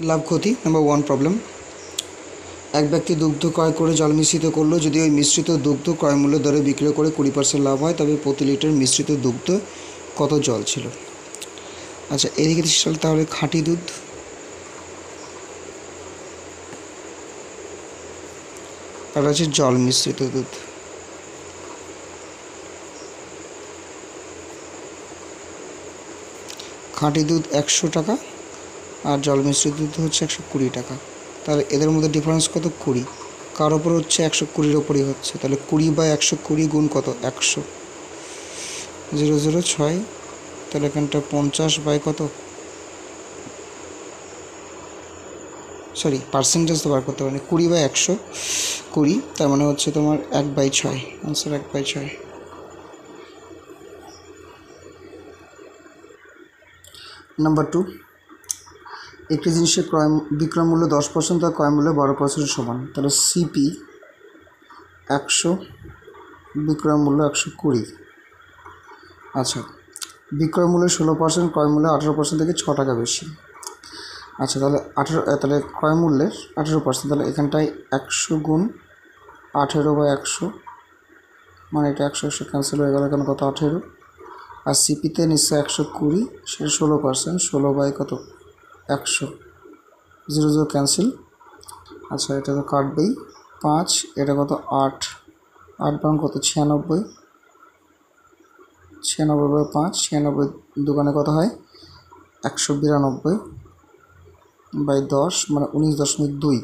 লাভ ক্ষতি number 1 problem. এক ব্যক্তি দুগ্ধ ক্রয় করে জল মিশ্রিত করলো। যদি ওই মিশ্রিত দুগ্ধ ক্রয় মূল্য দরে বিক্রয় করে 20% লাভ হয়, তবে প্রতি লিটার মিশ্রিত দুগ্ধ কত জল ছিল? আচ্ছা, এদিকে তাহলে খাঁটি দুধ, আর আছে জল মিশ্রিত দুধ। খাঁটি দুধ 100 টাকা আর জল মিশ্রিত দুধ হচ্ছে 120 টাকা। তাহলে এদের মধ্যে ডিফারেন্স কত? 20। কার ওপর হচ্ছে? 120-র ওপরই হচ্ছে। তাহলে 20/120 গুণ কত? 100। 006। তাহলে এখানটা 50 কত, সরি পার্সেন্টেজ তো বার করতে পারি, 20/120, তার মানে হচ্ছে তোমার 1/6। আনসার 1/6। নাম্বার 2, একটি জিনিসের বিক্রয় মূল্য 10%, তার ক্রয় মূল্য 12% সমান। তাহলে সিপি 100, বিক্রয় মূল্য 120। আচ্ছা, বিক্রয় মূল্য 16%, ক্রয় মূল্য 18% থেকে 6 টাকা বেশি। আচ্ছা, তাহলে তাহলে ক্রয় মূল্যের 18%, তাহলে এখানটায় 100 গুণ 18/100, মানে এটা 100 ক্যান্সেল হয়ে গেল, এখানে কত? 18। আর সিপিতে নিশ্চয় 120, সেটা 16%, 16 কত? 100, 0 ক্যান্সেল। আচ্ছা, এটা তো কাটবেই। 5, এটা কত? 8, 8 কত? 96, 96/5, 96 দোকানে কত হয়? 192/10, মানে 19.2।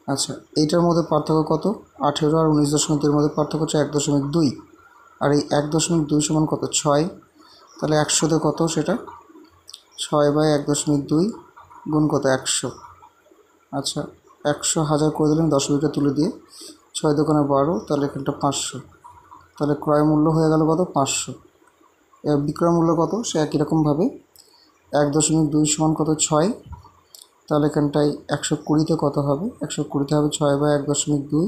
আচ্ছা, এইটার মধ্যে পার্থক্য কত? 18 আর 19.2 মধ্যে পার্থক্য হচ্ছে 1.2, আর এই 1.2 সমান কত? 6। তাহলে 100তে কত সেটা? 6/1.2 গুণ কত? 100। আচ্ছা, 100,000 করে দিলেন 10 মিটার তুলে দিয়ে, 6 দোকানে 12, তাহলে এখানটা 500। তাহলে ক্রয় মূল্য হয়ে গেল কত? 500। এবার বিক্রয় মূল্য কত? সে একই রকমভাবে 1.2 সমান কত? 6। তাহলে এখানটায় 120তে কত হবে? 120তে হবে 6/1.2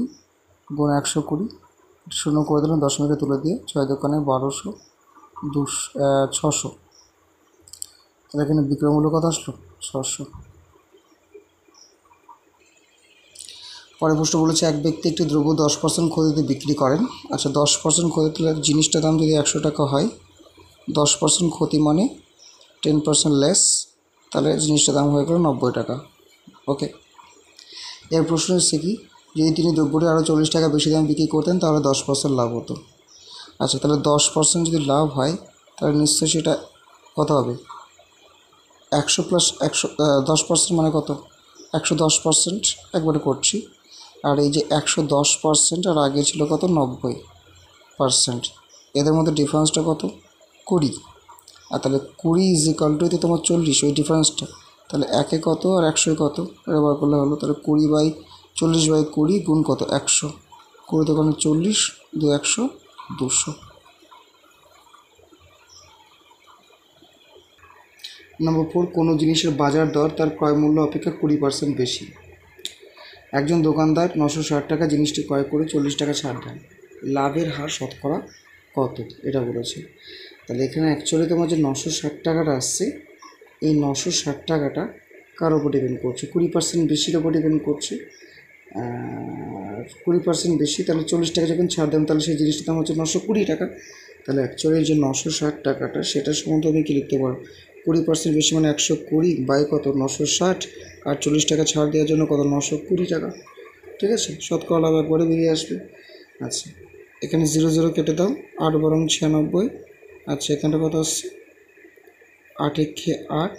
গুণ 120, 0 করে দিলাম 10 মিটার তুলে দিয়ে, 6 দোকানে 1200, 600। তাহলে এখানে বিক্রয় মূল্য কত আসলো? 600। পরের প্রশ্ন বলেছে, এক ব্যক্তি একটি দ্রব্য 10% ক্ষতিতে বিক্রি করেন। আচ্ছা, 10% ক্ষতিতে জিনিসটার দাম যদি 100 টাকা হয়, 10% ক্ষতি মানে 10% লেস, তাহলে জিনিসটার দাম হয়ে গেল 90 টাকা। ওকে, এর প্রশ্ন হচ্ছে কি, যদি তিনি দ্রব্যটি আরও 40 টাকা বেশি দামে বিক্রি করতেন, তাহলে 10% লাভ হতো। আচ্ছা, তাহলে 10% যদি লাভ হয়, তাহলে নিশ্চয়ই সেটা কত হবে? 100 + 100, 10% মানে কত? 110%, একবারে করছি। আর এই যে 110% আর আগে ছিল কত? 90%। এদের মধ্যে ডিফারেন্সটা কত? 20। আর তাহলে 20 = তোমার 40, ওই ডিফারেন্সটা। তাহলে 1 কত আর 100 কত? এটা বার করলে হলো। তাহলে 20/40/20 গুণ কত? 100। 20 দোকানে 40, 2 100, 200। নাম্বার 4, কোনো জিনিসের বাজার দর তার ক্রয় মূল্য অপেক্ষা 20% বেশি। একজন দোকানদার 960 টাকা জিনিসটি ক্রয় করে 40 টাকা ছাড় দেন। লাভের হার শতকরা কত? এটা বলেছে। তাহলে এখানে অ্যাকচুয়ালি তোমার যে 960 টাকাটা আসছে, এই 960 টাকাটা কার ওপর ডিপেন্ড করছে? 20% বেশির ওপর ডিপেন্ড করছে। 20% বেশি, তাহলে 40 টাকা যখন ছাড় দেন, তাহলে সেই জিনিসটার দাম হচ্ছে 920 টাকা। তাহলে অ্যাকচুয়ালি যে 960 টাকাটা, সেটা সম্বন্ধে আমি কী লিখতে পারো? 20% বেশি মানে 120 কত? 960, আর 40 টাকা ছাড় দেওয়ার জন্য কত? 920 টাকা। ঠিক আছে, শতকরা লাভ একবারে বেরিয়ে আসবে। আচ্ছা, এখানে 0 কেটে দাও, 8 বরং 96। আচ্ছা, এখানটা কত আসছে? 8 একে 8,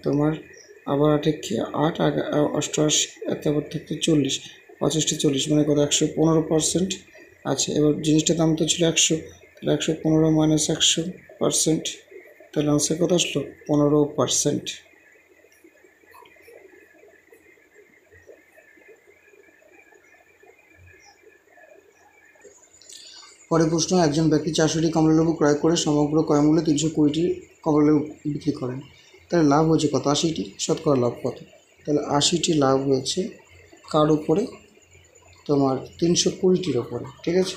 তোমার আবার 8 একে 8, 88, তারপর থেকে 40, 85 40, মানে কত? 115%। আচ্ছা, এবার জিনিসটার দাম তো ছিল 100, তাহলে 115 - 100%, তাহলে আনসার কত আসলো? 15%। পরের প্রশ্ন, একজন ব্যক্তি 400টি কমলালেবু ক্রয় করে সমগ্র ক্রয় মূল্যে 320টি কমলালেবু বিক্রি করেন। তাহলে লাভ হয়েছে কত? 80টি। শতকরা লাভ কত? তাহলে 80টি লাভ হয়েছে কার উপরে? তোমার 320টির ওপরে। ঠিক আছে,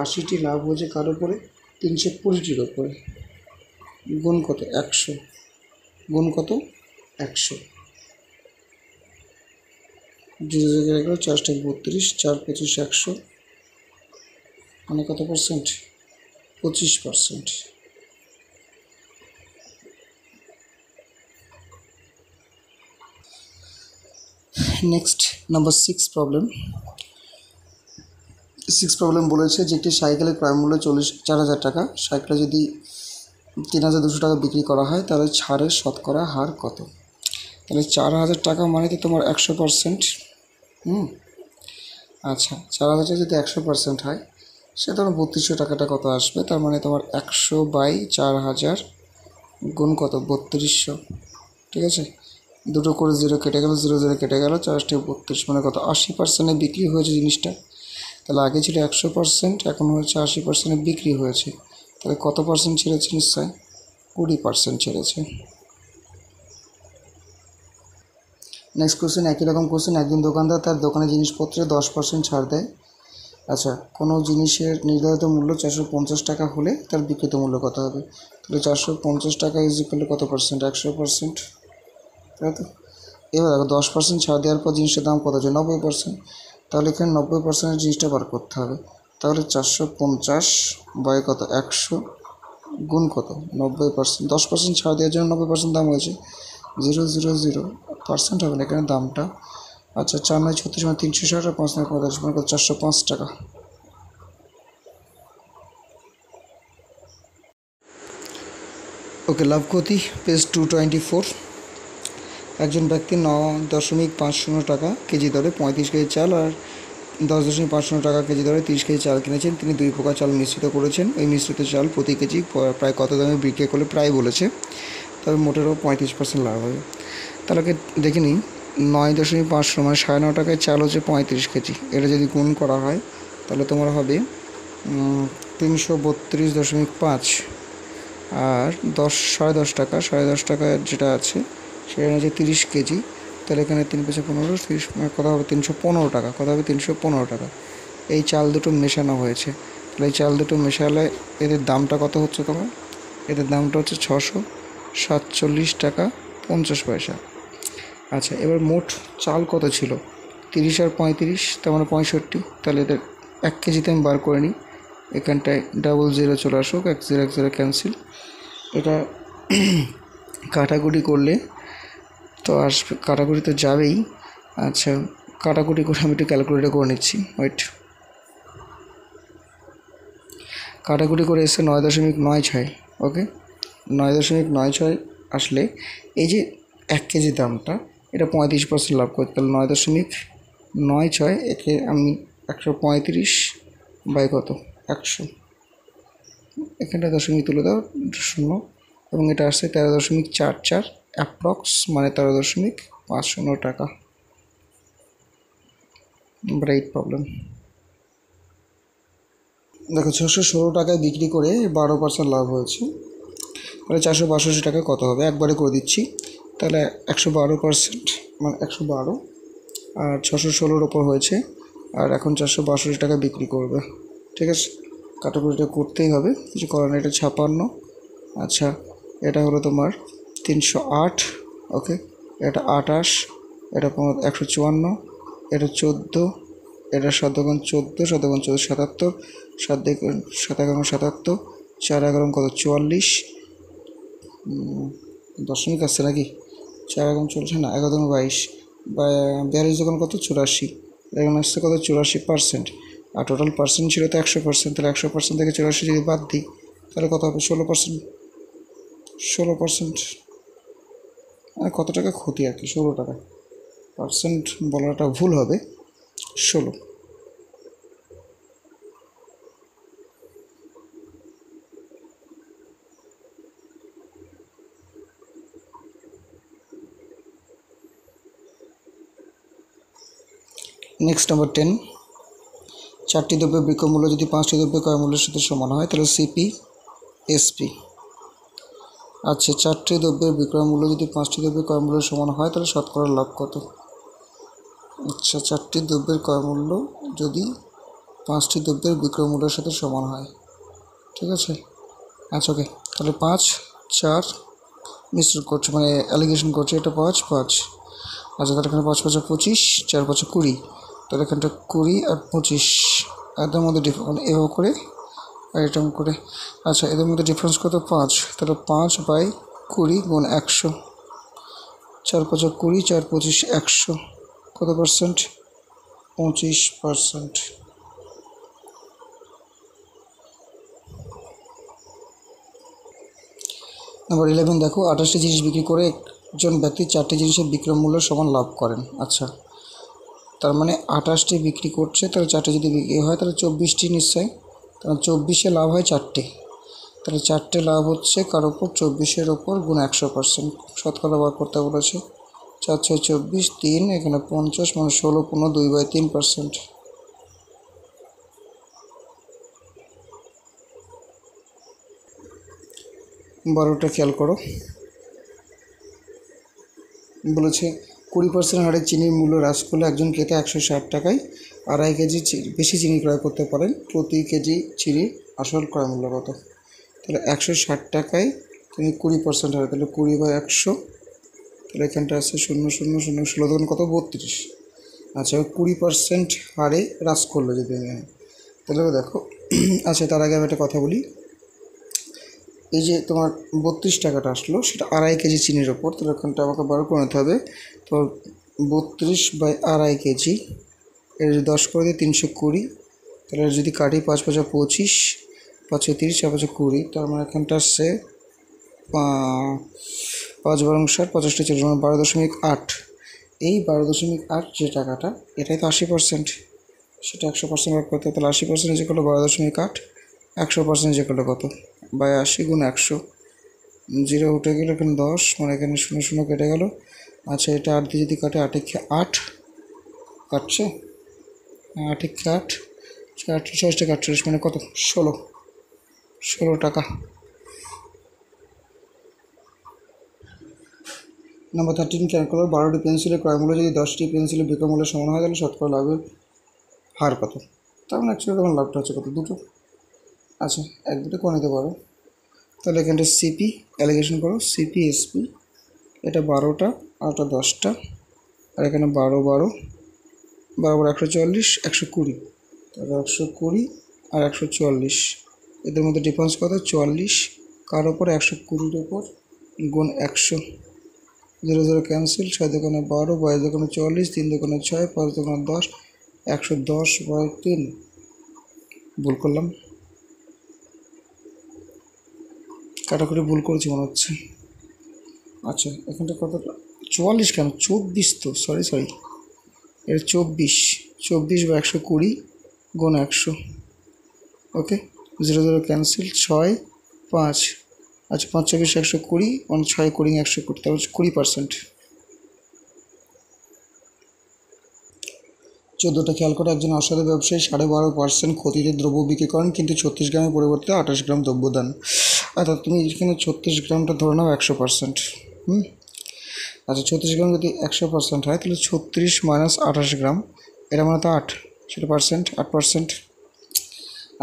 80টি লাভ হয়েছে কার উপরে? 320টির ওপরে। গুণ কত? 100। গুণ কত 100, 0 জায়গায় গেল 4 × 32, 4 × 25 100, মানে কত percent 25%। Next number 6 problem. 6 problem বলেছে যে একটি সাইকেলের ক্রয় মূল্য 4,000 টাকা, সাইকেলে যদি 3,200 টাকা বিক্রি করা হয় তাহলে ছাড়ের শতকরা হার কত। তাহলে 4,000 টাকা মানে তো তোমার 100%। আচ্ছা 4,000 যদি 100% হয় সে তোমার 3200 টাকাটা কত আসবে, তার মানে তোমার 100/4000 গুণ কত 3200। ঠিক আছে, দুটো করে 0 কেটে গেল, 0 0 কেটে গেল, 4 × 32 মানে কত 80%-এ বিক্রি হয়েছে জিনিসটা। তাহলে আগে ছিল 100%, এখন হচ্ছে 80%-এ বিক্রি হয়েছে। তাহলে কত পার্সেন্ট ছেড়েছে নিশ্চয় 20% ছেড়েছে। নেক্সট কোশ্চেন, একই রকম কোশ্চেন। একদিন দোকানদার তার দোকানে জিনিসপত্রে 10% ছাড় দেয়। আচ্ছা, কোনো জিনিসের নির্ধারিত মূল্য 450 টাকা হলে তার বিক্রিত মূল্য কত হবে। তাহলে 450 টাকা ইকুয়াল কত পার্সেন্ট 100%, তাই তো। এবার দেখো 10% ছাড় দেওয়ার পর জিনিসটার দাম কত হচ্ছে 90%। তাহলে এখানে 90%-এর জিনিসটা বার করতে হবে। তাহলে 450 বাই কত 100 গুণ কত 90%। 10% ছাড় দেওয়ার জন্য 90% দাম হয়েছে, 000% হবে না এখানে দামটা। আচ্ছা 4 9 36 মানে 360 আর 5 9 45 মানে কত 405 টাকা। ওকে, লাভ ক্ষতি পেজ 224। একজন ব্যক্তি 9.50 টাকা কেজি দরে 35 কেজি চাল আর 10.50 টাকা কেজি দরে 30 কেজি চাল কিনেছেন। তিনি 2 প্রকার চাল মিশ্রিত করেছেন। এই মিশ্রিত চাল প্রতি কেজি প্রায় কত দামে বিক্রি করলে প্রায় বলেছে, তবে মোটেরও 35% লাভ হবে। তাহলে দেখে নিই 9.50 মানে 9.5 টাকায় চাল হচ্ছে 35 কেজি। এটা যদি গুণ করা হয় তাহলে তোমার হবে 332.5 আর 10 টাকা 10.5 টাকা যেটা আছে সেখানে হচ্ছে 30 কেজি। তাহলে এখানে 3 × 15 30 মানে কত হবে 315 টাকা। কত হবে 315 টাকা। এই চাল দুটো মেশানো হয়েছে। তাহলে এই চাল দুটো মেশালে এদের দামটা কত হচ্ছে তোমার, এদের দামটা হচ্ছে 647 টাকা 50 পয়সা। আচ্ছা, এবার মোট চাল কত ছিল 30 আর 35, তার মানে 65। তাহলে এদের 1 কেজিতে আমি বার করে নিই। এখানটায় 00 চলে আসুক, 1 0 1 0 ক্যান্সেল। এটা কাটাকুটি করলে তো আসবে, কাটাকুটি তো যাবেই। আচ্ছা কাটাকুটি করে আমি একটু ক্যালকুলেটর করে নিচ্ছি, ওয়েট। কাটাকুটি করে এসে 9.96। ওকে, 9.96 আসলে এই যে 1 কেজি দামটা এটা 35% লাভ করতে। তাহলে 9.96 একে আমি 135 বাই কত 100, এখানটা দশমিক তুলে দাও 0, এবং এটা আসছে 13.44 অ্যাপ্রক্স, মানে 13.50 টাকা। Number 8 problem. দেখো 616 টাকায় বিক্রি করে 12% লাভ হয়েছে। তাহলে 462 টাকা কত হবে, একবারে করে দিচ্ছি। তাহলে 112% মানে 112 আর 616-র ওপর হয়েছে, আর এখন 462 টাকা বিক্রি করবে। ঠিক আছে, কাটাকুটিটা করতেই হবে, কিছু করার নেই। এটা 56। আচ্ছা এটা হলো তোমার 308। ওকে, এটা 28, এটা 154, এটা 14, এটা 7 × 14, 7 × 14 77, 7 × 7 = 77, 4 × 11 কত 44, দশমিক আসছে নাকি, 4 × 40 না 11 × 22, 42 যখন কত 84, এখন আসছে কত 84%। আর টোটাল পার্সেন্ট ছিল তো 100%। তাহলে 100% থেকে 84 যদি বাদ দিই তাহলে কত হবে 16%। 16% মানে কত টাকা ক্ষতি আর কি, 16 টাকা। পার্সেন্ট বলাটা ভুল হবে, 16। Next number 10। 4টি দ্রব্যের বিক্রয় মূল্য যদি 5টি দ্রব্যের ক্রয় মূল্যের সাথে সমান হয় তাহলে সিপি এসপি। আচ্ছা 4টি দ্রব্যের বিক্রয় মূল্য যদি 5টি দ্রব্যের ক্রয় মূল্যের সমান হয় তাহলে শতকরা লাভ কত। আচ্ছা 4টি দ্রব্যের ক্রয় মূল্য যদি 5টি দ্রব্যের বিক্রয় মূল্যের সাথে সমান হয়, ঠিক আছে। আচ্ছা ওকে, তাহলে 5 4 মিশ্র করছে মানে অ্যালিগেশন করছে, এটা 5 5। আচ্ছা তাহলে এখানে 5 5 25, 4 5 20, তাহলে এখানটা 20 আর 25 এদের মধ্যে মানে এভাবে করে আর এটা করে। আচ্ছা এদের মধ্যে ডিফারেন্স কত? 5, তাহলে 5/20 গুণ 100, 4 5 20, 4 25 100, কত পার্সেন্ট? 25%। নাম্বার 11 দেখো, 28টি জিনিস বিক্রি করে একজন ব্যক্তি 4টি জিনিসের বিক্রয় মূল্য সমান লাভ করেন। আচ্ছা তার মানে 28টি বিক্রি করছে, তাহলে 4টে যদি বিক্রি হয় তাহলে 24টি নিশ্চয়, তাহলে 24-এ লাভ হয় 4টে, তাহলে 4টে লাভ হচ্ছে কার ওপর? 24-এর ওপর গুণ 100%, শতকরা বার করতে বলেছে। 4 6 24, 3 এখানে 50 মানে 16 15 2/3%। বারোটা খেয়াল করো, বলেছে 20% হারে চিনির মূল্য হ্রাস করলে একজন ক্রেতা 160 টাকায় 2.5 কেজি বেশি চিনি ক্রয় করতে পারেন। প্রতি কেজি চিনির আসল ক্রয় মূল্য কত? তাহলে 160 টাকায় তুমি 20% হারে, তাহলে 20/100, তাহলে এখানটা আছে 0 0 0 16 তখন কত? 32। আচ্ছা 20% হারে হ্রাস করলো যদি আমি, তাহলে দেখো আচ্ছা তার আগে আমি একটা কথা বলি, এই যে তোমার 32 টাকাটা আসলো সেটা 2.5 কেজি চিনির ওপর, তাহলে ওখানটা আমাকে বার করে নিতে হবে। তো 32/2.5 কেজি, এর যদি 10 করে দিই 320, তাহলে যদি কাটি 5 5 25, 5 30, 4 5 20, তার মানে এখানটা আসছে 5 12 60, 50টা 40 মানে 12.8। এই 12.8 যে টাকাটা, এটাই তো 80%, সেটা 100% ভাগ করতে, তাহলে 80% যে করলো 12.8, 100% যে করলো কত? 80 গুণ 100, 0 উঠে গেল, এখানে 10 মানে এখানে 0 0 কেটে গেল। আচ্ছা এটা 8 দিয়ে যদি কাটে, 8 8 কাটছে, 8 8 4 6 48 মানে কত? 16 টাকা। নাম্বার 13 খেয়াল করো, 12টি পেন্সিলের ক্রয় মূল্য যদি 10টি পেন্সিলের বিক্রয় মূল্যের সমান হয় তাহলে শতকরা লাভের হার কত? তার মানে অ্যাকচুয়ালি তোমার লাভটা হচ্ছে কত? 2টো। আচ্ছা 1 2 করে নিতে পারো, তাহলে এখানটা সিপি অ্যালিগেশন করো, সিপি এসপি, এটা 12টা আর এটা 10টা, আর এখানে 12 12 12 140 120, তাহলে 120 আর 140, এদের মধ্যে ডিফারেন্স কত? 44, কার ওপর? 120-এর ওপর গুণ 100, 0 0 ক্যান্সেল, 6 দোকানে 12, 22 দোকানে 44, 3 দোকানে 6, 5 দোকানে 10, 110/3। ভুল করলাম, কাটাকুটি ভুল করেছি মনে হচ্ছে। আচ্ছা এখানটা কত? 44 কেন? 24 তো, সরি এটা 24, 24/120 গুণ 100, ওকে 0 0 ক্যান্সেল, 6 5, আচ্ছা 5 24 120 মানে 6 20 120, তাহলে 20%। 14টা খেয়াল করে, একজন অসাধু ব্যবসায়ী 12.5% ক্ষতিতে দ্রব্য বিক্রি করেন কিন্তু 36 গ্রামের পরিবর্তে 28 গ্রাম দ্রব্য দেন। অর্থাৎ তুমি এখানে 36 গ্রামটা ধরে নাও 100%। আচ্ছা 36 গ্রাম যদি 100% হয় তাহলে 36 মাইনাস 28 গ্রাম, এটা মানে তো 8, সেটা পার্সেন্ট 8%।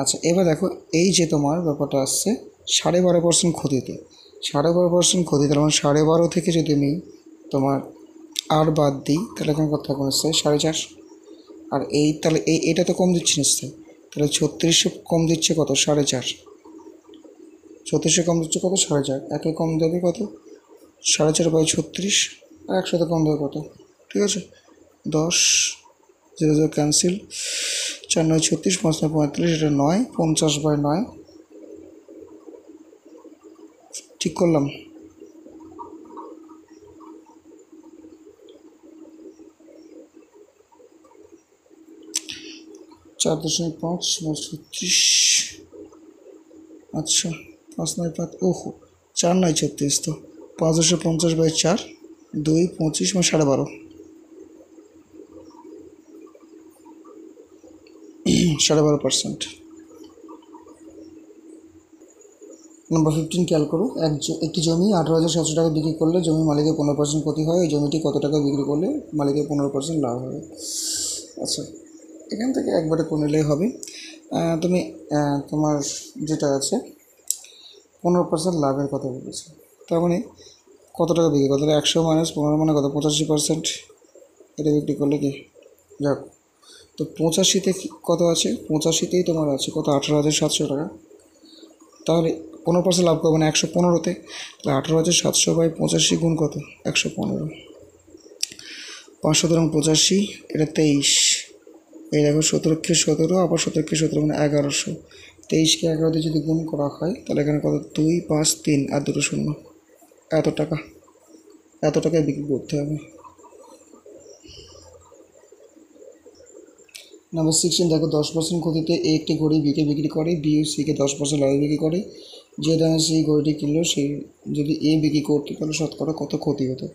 আচ্ছা এবার দেখো, এই যে তোমার ব্যাপারটা আসছে 12.5% ক্ষতিতে, 12.5% ক্ষতি, তার মানে 12.5 থেকে যদি আমি তোমার আর বাদ দিই তাহলে এখানে কত থাকবে? নিশ্চয়ই 4.5। আর এই তাহলে এইটা তো কম দিচ্ছে নিশ্চয়ই, তাহলে 36 কম দিচ্ছে কত? 4.5। 36 কম দিচ্ছে কত? 4.5। একে কম দেবে কত? 4.5/36, আর 100 কম দেবে কত? ঠিক আছে 10, 0 0 ক্যান্সেল, 4 9 36, 5 9 35, এটা 9, 50/9, ঠিক করলাম। 4.5 36, আচ্ছা 5 9 5, ওহো 4 9 36, তো 550/4, 2 25 মানে 12.5, 12.5%। নাম্বার 15 খেয়াল করো, একটি জমি 18,700 টাকা বিক্রি করলে জমি মালিকের 15% ক্ষতি হয়, ওই জমিটি কত টাকা বিক্রি করলে মালিকের 15% লাভ হবে? আচ্ছা এখান থেকে একবারে করে নিলেই হবে। তুমি তোমার যেটা আছে 15% লাভের কথা বলেছে, তার মানে কত টাকা বিক্রি করতে? 100 মাইনাস 15 মানে কত? 85%। এটা বিক্রি করলে কি যাক। তো 85তে কত আছে? 85তেই তোমার আছে কত? 18,700 টাকা। তাহলে 15% লাভ করবে না 115তে, তাহলে 18,700 বাই 85 গুণ কত? 115। 5 এবং 85, এটা 23। এই দেখো 17কে 17, আবার 17কে 17 মানে 1100। 23কে 11 দিয়ে যদি গুণ করা হয় তাহলে এখানে কত? 2, 5, 3 আর 2 শূন্য। এত টাকায় বিক্রি করতে হবে। নাম্বার 16 দেখো 10% ক্ষতিতে এ একটি ঘড়ি বিকে বিক্রি করে, বি ও সিকে 10% লাভে বিক্রি করে। যে দামে সেই ঘড়িটি কিনলো সেই যদি এ বিক্রি করতো তাহলে শতকরা কত ক্ষতি হতো?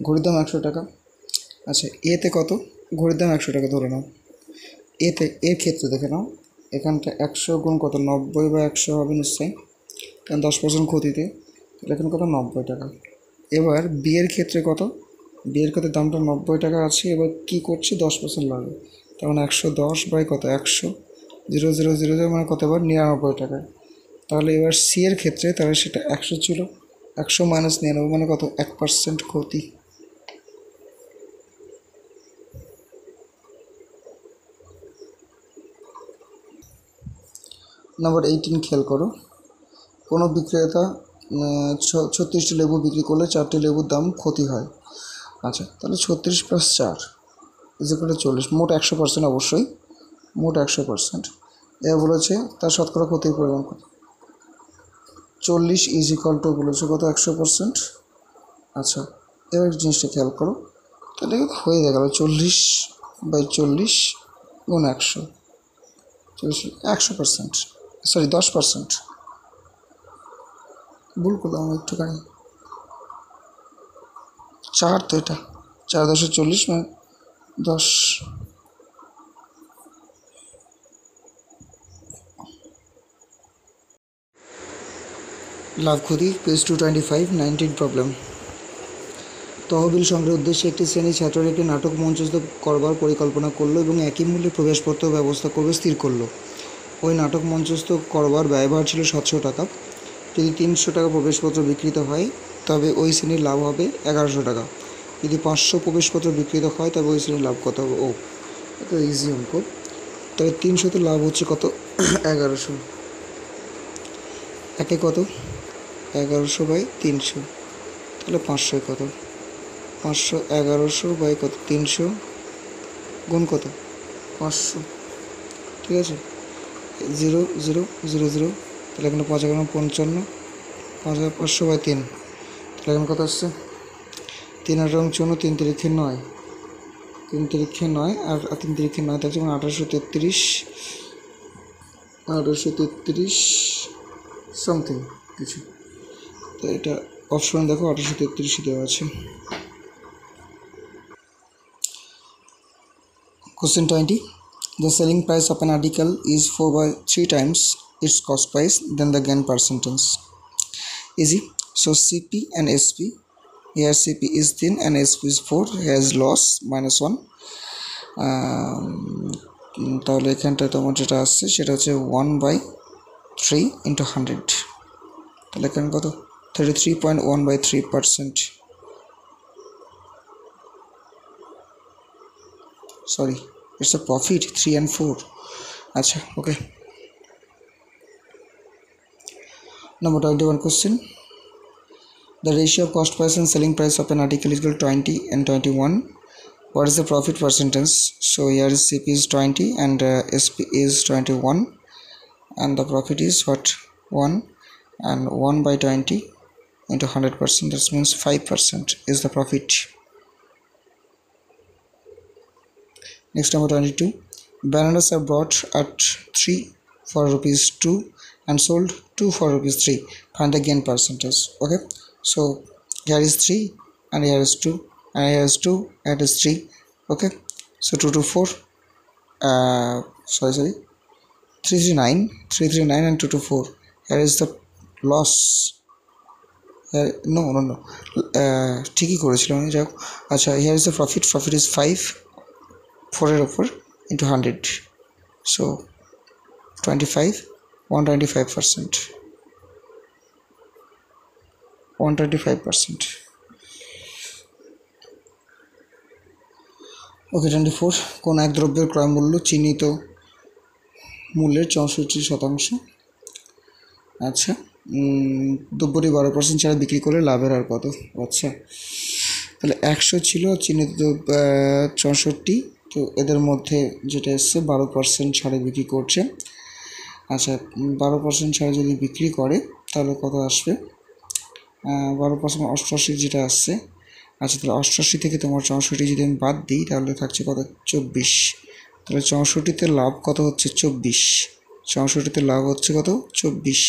ঘড়ির দাম 100 টাকা। আচ্ছা, এতে কত? ঘড়ির দাম 100 টাকা ধরে নাও। এর ক্ষেত্রে দেখে নাও, এখানটা 100 গুণ কত? 90 বা 100 হবে নিশ্চয়ই, কারণ 10% ক্ষতিতে, তাহলে এখানে কত? 90 টাকা। এবার বিয়ের ক্ষেত্রে কত? বিয়ের ক্ষেত্রে দামটা 90 টাকা আছে, এবার কী করছে? 10% লাগে, তার মানে 110 বাই কত? 100, 0,000 মানে কত? এবার 99 টাকা। তাহলে এবার সি এর ক্ষেত্রে তাহলে সেটা 100 ছিল, 100 মাইনাস 99 মানে কত? 1% ক্ষতি। নাম্বার 18 খেয়াল করো, কোনো বিক্রেতা 36টি লেবু বিক্রি করলে 4টি লেবুর দাম ক্ষতি হয়। আচ্ছা, তাহলে 36 প্লাস 4 ইজিক্যাল টু 40, মোট 100% অবশ্যই, মোট 100%। এবার বলেছে তার শতকরা ক্ষতির পরিমাণ কত? 40 ইজিক্যাল টু বলেছে কত? 100%। আচ্ছা, এবার জিনিসটা খেয়াল করো, তাহলে হয়ে গেল 40 বাই 40 গুণ 100, 100%, সরি 10%। ভুল করলাম একটুখানি, 4 তো এটা, 4 10 40 মানে 10। লাভ ক্ষতি পেজ 225, 19 প্রবলেম। তহবিল সংগ্রহের উদ্দেশ্যে একটি শ্রেণীর ছাত্ররা একটি নাটক মঞ্চস্থ করবার পরিকল্পনা করলো এবং একই মূল্যে প্রবেশপত্র ব্যবস্থা করবে স্থির করলো। ওই নাটক মঞ্চস্থ করবার ব্যয়ভার ছিল 700 টাকা। যদি 300 টাকা প্রবেশপত্র বিক্রিত হয় তবে ওই শ্রেণীর লাভ হবে 1100 টাকা। যদি 500 প্রবেশপত্র বিক্রিত হয় তবে ওই শ্রেণীর লাভ কত হবে? ও, এটা ইজি অঙ্ক। তবে 300তে লাভ হচ্ছে কত? 1100। একে কত? 1100 বাই 300, তাহলে 500 কত? 500 1100 বাই কত? 300 গুণ কত? 500। ঠিক আছে, 0 0 0 0, তাহলে এখানে 5 এখানে 55, 5500 বাই 3, তাহলে এখানে কত আসছে? 3 8 এবং 54, 3 তিরিক্ষে 9, 3 তিরিক্ষে 9 আর 3 তিরিক্ষে 9 থাকছে মানে 1833, 1833 সামথিং কিছু। তো এটা অপশন দেখো 1833 দেওয়া আছে। Question 20. The selling price of an article is 4 by 3 times its cost price, then the gain percentage. Easy. So CP and SP. Here CP is thin and SP is 4. Here is loss -1. তাহলে এখানটায় তোমার যেটা আসছে সেটা হচ্ছে 1/3 into 100, তাহলে এখানে কত? 33.1 by 3%, sorry, it's a profit 3 and 4. আচ্ছা, ওকে। Number 21 question. The ratio of cost price and selling price of an article is equal to 20 and 21. What is the profit percentage? So here is CP is 20 and SP is 21, and the profit is what? 1, and 1 by 20 into 100%, that means 5% is the profit. Next, number 22. Bananas are bought at 3 for rupees 2 and sold 2 for rupees 3. Find the gain percentage. Okay, so here is 3 and here is 2 and here is 2 and here is 3. Okay, so 2 to 4, sorry 339 and 2 to 4. Here is the loss. No ঠিকই করেছিলাম আমি, যাক। আচ্ছা, here is the profit is 5, 4 এর উপর into 100, so 25, 125%, 125%. ওকে 24, কোন এক দ্রব্যের ক্রয় মূল্য চিহ্নিত মূল্যের 64%। আচ্ছা, দ্রব্যটি 12% ছাড়া বিক্রি করলে লাভের হার কত? আচ্ছা, তাহলে 100 ছিল, চিহ্নিত 64, তো এদের মধ্যে যেটা এসছে 12% ছাড়ে বিক্রি করছে। আচ্ছা, 12% ছাড়ে যদি বিক্রি করে তাহলে কত আসবে? 12% 88 যেটা আসছে। আচ্ছা, তাহলে 88 থেকে তোমার 64 যদি আমি বাদ দিই তাহলে থাকছে কত? 24। তাহলে 64তে লাভ কত হচ্ছে? 24। 64তে লাভ হচ্ছে কত? 24।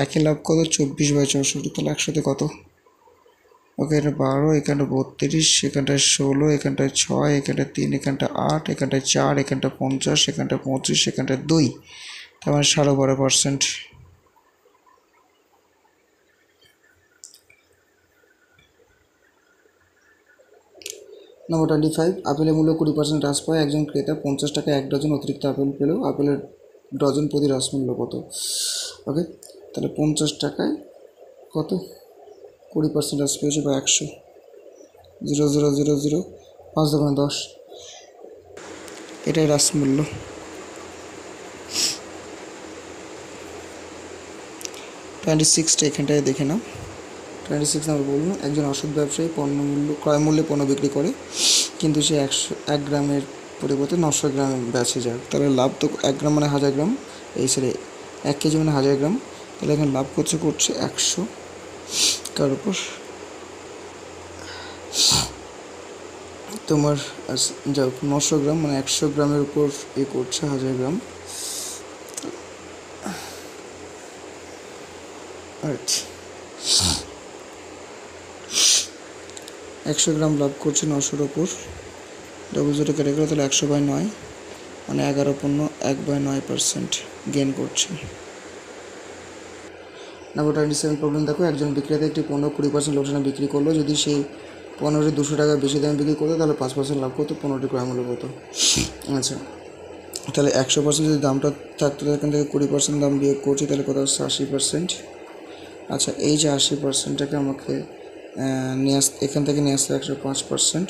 একে লাভ কত? 24/64। তাহলে 100তে কত? ওকে, এটা 12, এখানটা 32, এখানটায় 16, এখানটায় 6, এখানটায় 3, এখানটায় 8, এখানটায় 4, এখানটায় 50, এখানটায় 25, এখানটায় 2, তার মানে 12.5%। নম্বর 25, আপেলের মূল্য 20% হ্রাস পায়, একজন ক্রেতা 50 টাকায় 1 ডজন অতিরিক্ত আপেল পেলেও আপেলের ডজন প্রতি হ্রাস মূল্য কত? ওকে, তাহলে 50 টাকায় কত? 20% হ্রাস পেয়েছে বা 100, 0,000, 5 দোকানে 10, এটাই হ্রাস মূল্য। 26টা এখানটায় দেখে নাও। 26 নম্বর বলুন, একজন অসৎ ব্যবসায়ী ক্রয় মূল্যে পণ্য বিক্রি করে, কিন্তু সে 1 গ্রামের পরিবর্তে 900 গ্রাম বেচে যায়। তাহলে লাভ তো 1 গ্রাম মানে 1000 গ্রাম, এই সরি 1 কেজি মানে 1000 গ্রাম, তাহলে এখানে লাভ করছে 100 কার উপর? তোমার যাও 900 গ্রাম মানে 100 গ্রামের উপর করছে 1000 গ্রাম। আচ্ছা, 100 গ্রাম লাভ করছে 900-র ওপর, ডবল জিরো কেটে গেলে তাহলে 100/9 মানে 11.1/9% গেন করছে। নাম্বার 27 প্রবলেম দেখো, একজন বিক্রেতা একটি পণ্য 20% লোকসানে বিক্রি করলো, যদি সেই পণ্যটি 200 টাকা বেশি দামে বিক্রি করতো তাহলে 5% লাভ করতো, পণ্যটি ক্রয় মূল্য কত? আচ্ছা, তাহলে 100% যদি দামটা থাকতো এখান থেকে 20% দাম বিয়োগ করছি, তাহলে কত হচ্ছে? 80%। আচ্ছা, এই যে 80%টাকে আমাকে এখান থেকে নিয়ে আসতে 105%,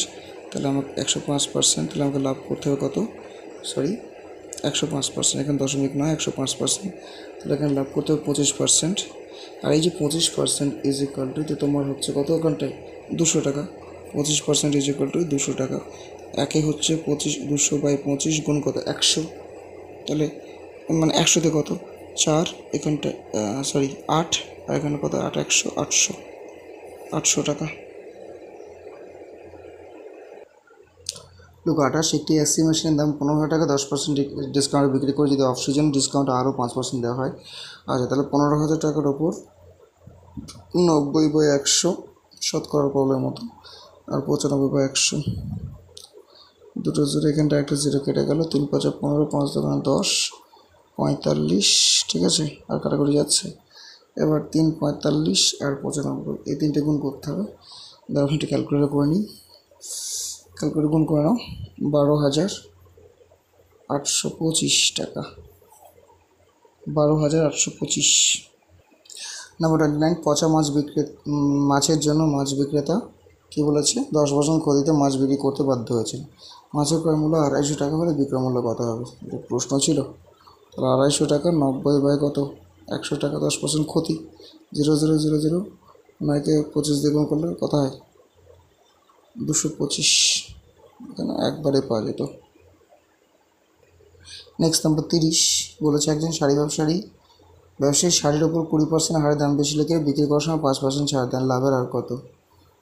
তাহলে আমাকে 105%, তাহলে আমাকে লাভ করতে হবে কত? 105%, এখানে দশমিক নয়, 105%, তাহলে এখানে লাভ করতে হবে 25%। আর এই যে 25% ইজ ইকুয়াল টু, তো তোমার হচ্ছে কত ওখানটায়? 200 টাকা। 25% ইজ ইকুয়াল টু 200 টাকা। একে হচ্ছে 200/25 গুণ কত? 100, তাহলে মানে 100তে কত? 4, এখানটায় 8, আর এখানে কত? 8, 100, 800 টাকা। লোক 28, একটি এসি মেশিনের দাম 15,000 টাকা 10% ডিসকাউন্টে বিক্রি করে, যদি অফ সিজন ডিসকাউন্ট আরও 5% দেওয়া হয়। আচ্ছা, তাহলে 15,000 টাকার ওপর 90/100 শতকরা প্রবলেম মতো, আর 95/100, দুটো জিরো, এখানটা একটা জিরো কেটে গেল, 3 5 15, 5 2 10, 45, ঠিক আছে, আর কাটাকুটি যাচ্ছে। এবার 3 45 আর 95, এই তিনটে গুণ করতে হবে। দাঁড়াও একটু ক্যালকুলেটর করে নিই, ক্যালকুলেটর গুণ করে নাও। 12,825 টাকা, 12,825। নাম্বার 29, পচা মাছের জন্য মাছ বিক্রেতা কী বলেছে? 10% ক্ষতিতে মাছ বিক্রি করতে বাধ্য হয়েছে। মাছের ক্রয় মূল্য 250 টাকা হলে বিক্রয় মূল্য কত হবে? এটা প্রশ্ন ছিল। তাহলে 250 টাকা 90 কত? 100 টাকা, 10% ক্ষতি, 0,000, 9কে 25 দিয়ে গুণ করলে কত হয়? 225, এখানে একবারে পাওয়া যেত। নেক্সট নাম্বার 30 বলেছে, একজন ব্যবসায়ী শাড়ির ওপর 20% হারে দাম বেশি লিখে বিক্রি করার সময় 5% ছাড় দেন, লাভের আর কত?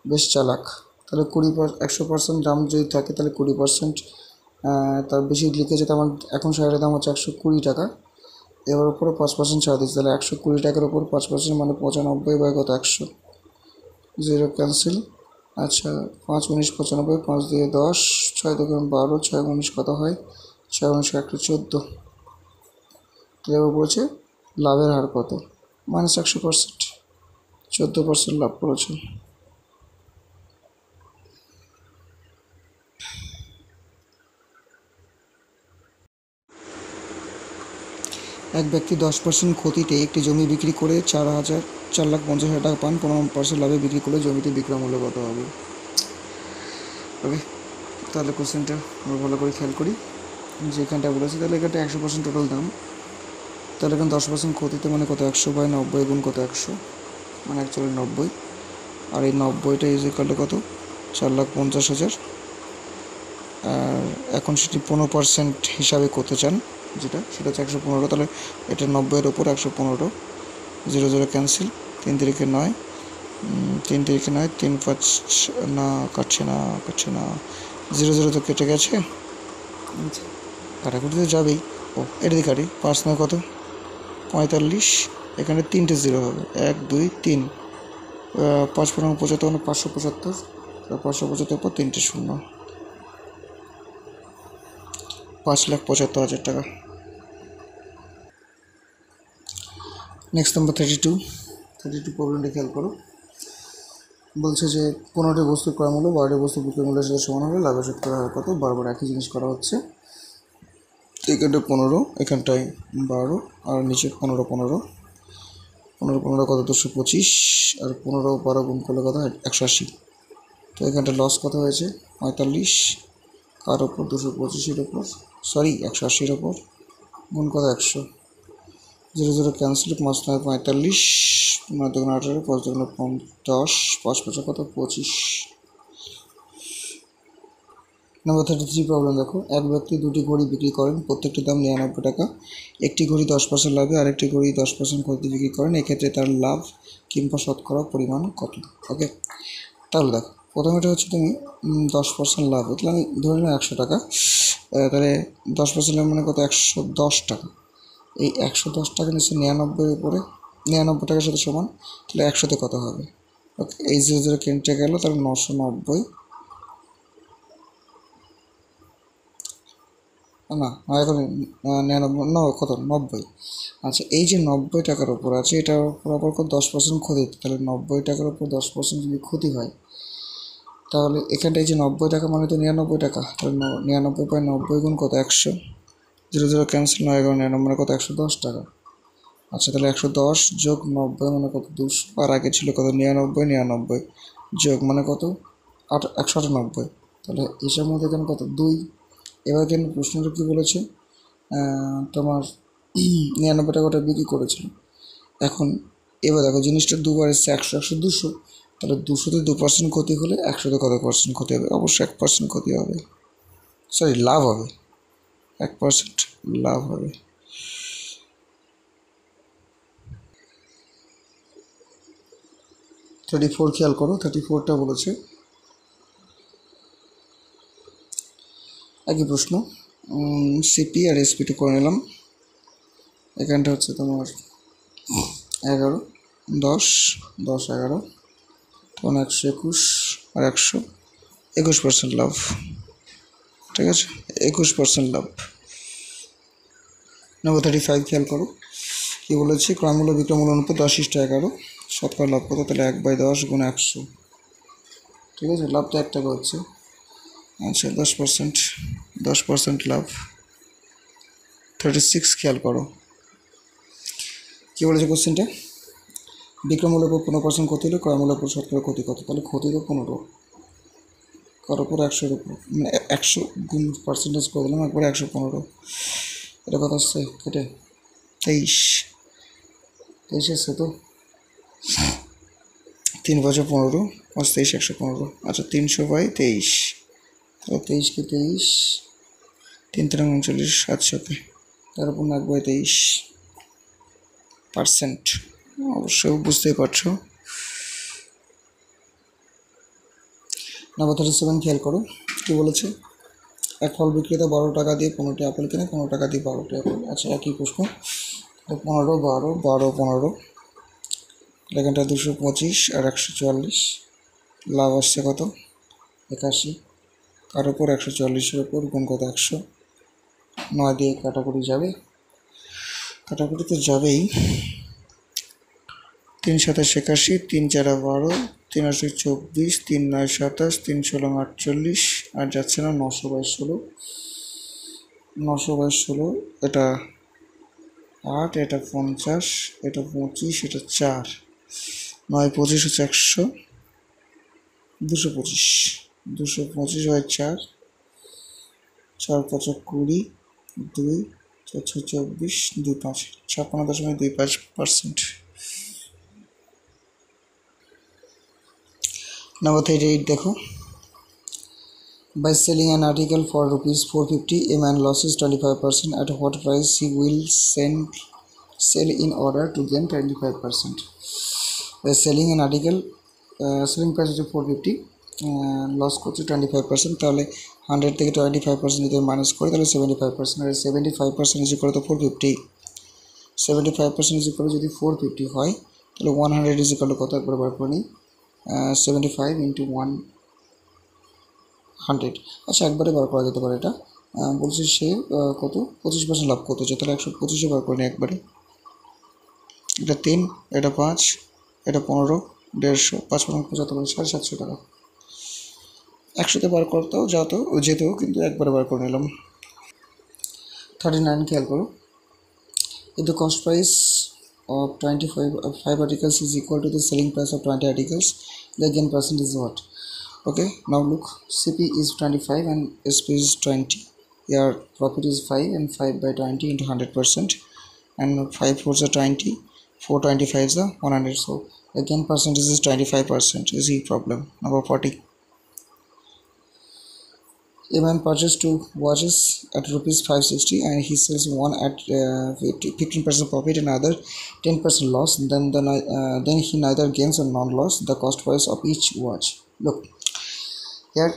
বেশ চালাক। তাহলে 100% দাম যদি থাকে তাহলে 20% তার বেশি লিখেছে, তেমন এখন শাড়ির দাম হচ্ছে 120 টাকা, এবার উপরে 5% ছাড় দিচ্ছে, তাহলে 120 টাকার ওপর 5% মানে 95 কত? 100, 0 ক্যান্সেল। আচ্ছা, 5 19 95, 5 দিয়ে 10, 6 2 12, 6 19 কত হয়? 6 19 114, এবার বলছে লাভের হার কত? -100%, 14% লাভ করেছে। এক ব্যক্তি 10% ক্ষতিতে একটি জমি বিক্রি করে 4,50,000 টাকা পান, 15% লাভে বিক্রি করলে জমিতে বিক্রয় মূল্য কত হবে? ওকে, তাহলে কোশ্চেনটা আমরা ভালো করে খেয়াল করি, যেখানটা বলেছি তাহলে এখানটা 100% টোটাল দাম, তাহলে এখানে 10% ক্ষতিতে মানে কত, 100/90 গুণ কত 100 মানে অ্যাকচুয়ালি 90, আর এই 90টা ইজিক্যাল কত 4,50,000। আর এখন সেটি 15% হিসাবে করতে চান, সেটা হচ্ছে 115, তাহলে এটা 90-এর ওপর 115, 0 0 ক্যান্সেল, 3 তারিখে 9, 3 তারিখে 9, 3 5 না কাটছে না 0 0 তো কেটে গেছে, কাটাকুটি তো যাবেই। ও এটা দিয়ে কাটি, 5 9 কত 45, এখানে 3টে 0 হবে, 1 2 3, 5 5 75 মানে 575, 575 পর 3টে 0, 5,75,000 টাকা। নেক্সট নাম্বার 32 প্রবলেমটা খেয়াল করো। বলছে যে 15টি বস্তু ক্রয় মূল্য 12টি বস্তু বিক্রয় মূল্যের সাথে সমান হলে লাভের শতকরা হার কত। বারবার একই জিনিস করা হচ্ছে, এখানটায় 15, এখানটায় 12, আর নিচে 15 15 15 15 কত 225, আর 15 12 গুণ করলে কত 180। তো এখানটা লস কত হয়েছে 45, কার ওপর 225-এর ওপর, সরি 180-এর ওপর, গুণ কত 100, 0 0 ক্যান্সেল, 5 9 45, 9 2 18, 5 2 10, 5 5 কত 25। নাম্বার 33 প্রবলেম দেখো, এক ব্যক্তি দুটি ঘড়ি বিক্রি করেন, প্রত্যেকটির দাম 99 টাকা। একটি ঘড়ি 10% লাভে আর একটি ঘড়ি 10% ক্ষতি বিক্রি করেন, এক্ষেত্রে তার লাভ কিংবা শতকরা পরিমাণ কত। ওকে, তাহলে দেখো প্রথমে এটা হচ্ছে তুমি 10% লাভ, তাহলে আমি ধরে নিলাম 100 টাকা, তাহলে 10% লাভ মানে কত 110 টাকা। এই 110 টাকা নিচ্ছে 99-এর উপরে, 99 টাকার সাথে সমান, তাহলে 100-তে কত হবে। ওকে, এই 0 0 কেটে গেল, তাহলে 990, না এখন 99 কত 90। আচ্ছা, এই যে 90 টাকার ওপর আছে, এটার উপর আবার কত 10% ক্ষতি, তাহলে 90 টাকার ওপর 10% যদি ক্ষতি হয়, তাহলে এখানটায় যে 90 টাকা মানে তো 99 টাকা, তাহলে 99/90 গুণ কত 100, 0 0 ক্যান্সেল, 9 11 99 মানে কত 110 টাকা। আচ্ছা, তাহলে 110 যোগ 90 মানে কত 200, আর আগে ছিল কত 99 যোগ মানে কত 198, তাহলে এসব মধ্যে এখানে কত 2। এবার এখানে প্রশ্নটা কী বলেছে, তোমার 99 টাকাটা বিক্রি করেছিল। এখন এবার দেখো জিনিসটা দুবার এসছে, 100 100 200, তাহলে 200-তে 2% ক্ষতি হলে 100-তে কত পার্সেন্ট ক্ষতি হবে, অবশ্যই 1% ক্ষতি হবে, সরি লাভ হবে, 1% লাভ হবে। থার্টি ফোর খেয়াল করো, 34টা বলেছে একই প্রশ্ন, সিপি আর এসপিটা করে নিলাম। এখানটা হচ্ছে তোমার 11 10 10 11, তখন 121 আর 100, 21% লাভ, ঠিক আছে 21% লাভ। নাম্বার 35 খেয়াল করো, কী বলেছে, ক্রয়মূল্য বিক্রয়মূল্য অনুপাত 10:11, শতকরা লাভ কত, তাহলে 1/10 গুণ 100, ঠিক আছে, লাভ তো 1 টাকা হচ্ছে। আচ্ছা 10% লাভ। 36 খেয়াল করো, কী বলেছে কোশ্চেনটা, বিক্রয়মূল্যের উপর 15% ক্ষতি হলে ক্রয়মূল্যের উপর শতকরা ক্ষতি কত, তাহলে ক্ষতি তো 15, কার ওপর 100-এর উপর, মানে 100 গুণ পার্সেন্টেজ করে দিলাম একবারে 115, এটা কত আসছে কেটে 23 এসছে তো, 3 5 15, 5 23 115, আচ্ছা 300/23, তাহলে 23কে 23, 3 3 39, 700কে, তার উপর 1/23%, অবশ্যই বুঝতেই পারছো। নাম্বার 37 খেয়াল করো, কী বলেছে, এক ফল বিক্রেতা 12 টাকা দিয়ে 15টি আপেল কেনে, 15 টাকা দিয়ে 12টি আপেল। আচ্ছা একই প্রশ্ন, 15 12 12 15, এখানটা 225 আর 144, লাভ আসছে কত 81, কার ওপর 144-এর ওপর, গুণ কত 100, 9 দিয়ে কাটাকুটি যাবে, কাটাকুটি তো যাবেই, 3 7 81, 3 4 12, 3 8 24, 3 9 27, 3 16 48, আর যাচ্ছে না 900/16, 900/16, এটা 8, এটা 50, এটা 25, এটা 4, 9 25 হচ্ছে 100, 225, 225/4, 4 5 20, 2 4 6 24, 2 5 56.25%। নাম্বার 38 দেখো, by selling an article for rupees 450, a man loses 25%. At what price he will sell in order to gain 25%? By selling an article, selling price হচ্ছে 450, লস করছে 25%, তাহলে 100 থেকে 25% যদি মাইনাস করি তাহলে 75%, আর 75% is equal two 450। 75% is equal যদি 450 হয় তাহলে 100 ইজ ইকুয়াল টু কত, একবার বার করে নিই, 75 ইন্টু 100। আচ্ছা, একবারে বার করা যেতে পারে এটা। বলছে সে কত 25% লাভ করতে চায়, তাহলে 125 বার করে নিই একবারে। এটা 3, এটা 5, এটা 15, 150, 5 75, 750 টাকা। 100তে বার করতেও যেতেও কিন্তু একবারে বার করে নিলাম। 39 খেয়াল করো, if the cost price of 5 articles is equal to the selling price of 20 articles, the gain percent is what? Okay, now look, CP is 25 and SP is 20. Your profit is 5 and 5 by 20 into 100%, and 5 4s are 20, 4 25s are 100, so the gain percentage is 25%. Is the problem. Number 40, a man purchased 2 watches at rupees 560 and he sells one at 15% profit and other 10% loss. Then he neither gains or non-loss the cost price of each watch. Look here,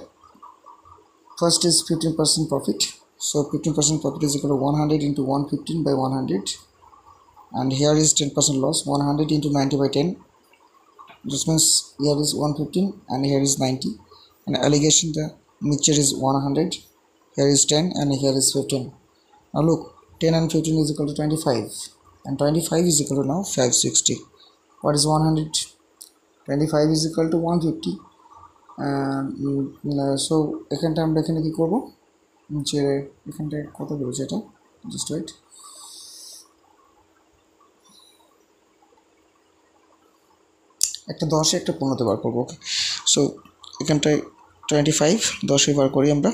first is 15% profit, so 15% profit is equal to 100 into 115 by 100, and here is 10% loss, 100 into 90 by 10. This means here is 115 and here is 90, and allegation the mixture is 100, here is 10 and here is 15. Now look, 10 and 15 is equal to 25, and 25 is equal to now 560. What is 100? 25 is equal to 150. So এখানটা আমরা এখানে কী করবো, যে এখানটায় কত বলেছে এটা, just wait, একটা 10 একটা 15তে বার করবো। ওকে, সো এখানটায় 25 10 বার করি আমরা,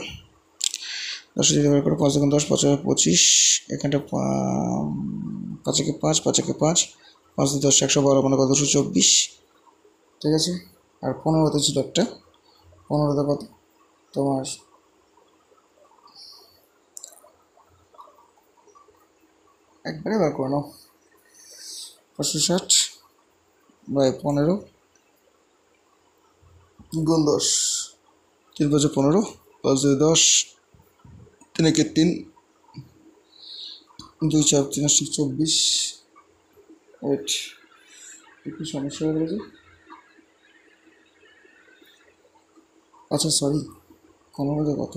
10 যদি বার করি 5 2 10 5 25, এখানটা 5 একে 5 5 একে 5 5 10 112 মানে কত 224, ঠিক আছে। আর 15তে ছিল একটা, 15তে কত তোমার একবারে বার করে নাও, 560 বাই 15 গুণ 10, 3 5 15, 5 2 10, 3 একে 3, 2 4 3 8 24। ওয়েট, একটু সমস্যা হয়ে গেছে। আচ্ছা সরি, 15তে কত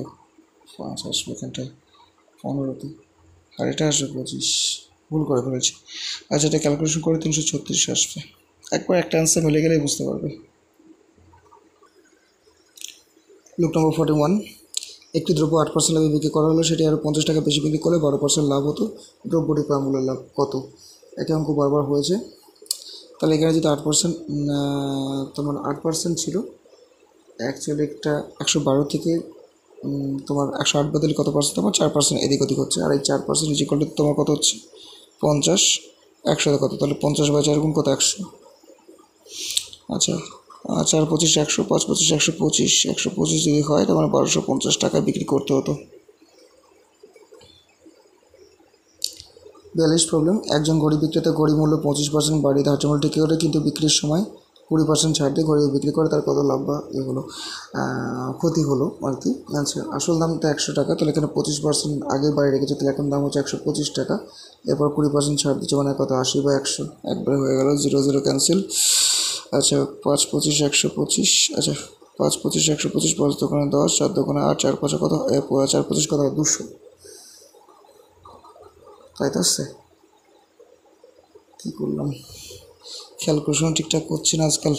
5 আসবে এখানটায়, 15তে, আর এটা আসবে 25, ভুল করে ফেলেছি। আচ্ছা, এটা ক্যালকুলেশন করে 336 আসবে। একবার একটা অ্যান্সার মিলে গেলেই বুঝতে পারবে। লুক নম্বর 41, একটি দ্রব্য 8% লাভে বিক্রি করা হলো, সেটি আরও 50 টাকা বেশি বিক্রি করলে 12% লাভ হতো, দ্রব্যটি ক্রয় মূল্যের লাভ কত? এটা অঙ্ক বারবার হয়েছে। তাহলে এখানে যদি 8% তোমার 8% ছিল, অ্যাকচুয়ালি একটা 112 থেকে তোমার 108 বদলে কত পার্সেন্ট, তোমার 4% এদিক ওদিক হচ্ছে, আর এই 4% ইকুয়াল টু তোমার কত হচ্ছে 50, 100 কত, তাহলে 50 বাই 4 গুণ কত 100। আচ্ছা, 4 25 100, 5 25 125, 125 যদি হয় তার মানে 1250 টাকায় বিক্রি করতে হতো। 42 প্রবলেম, একজন ঘড়ি বিক্রেতা ঘড়ি মূল্য 25% বাড়িয়ে ধার্য মূল্য ঠিক করে কিন্তু বিক্রির সময় 20% ছাড় দিয়ে ঘড়ি বিক্রি করে, তার কত লাভ বা হলো ক্ষতি হলো আর কি। আচ্ছা, আসল দাম তো 100 টাকা, তাহলে এখানে 25% আগে বাড়িয়ে রেখেছে, তাহলে এখন দাম হচ্ছে 125 টাকা, এরপর 20% ছাড় দিচ্ছে মানে কত 80 বা 100, একবারে হয়ে গেল, 0 0 ক্যান্সেল। আচ্ছা, 5 25 125, আচ্ছা 5 25 125, 5 দোকানে 10, 4 দোকানে 8, 4 5 কত, 4 25 কত 200, তাই তো আসছে। কী করলাম, ক্যালকুলেশন ঠিকঠাক করছি না আজকাল।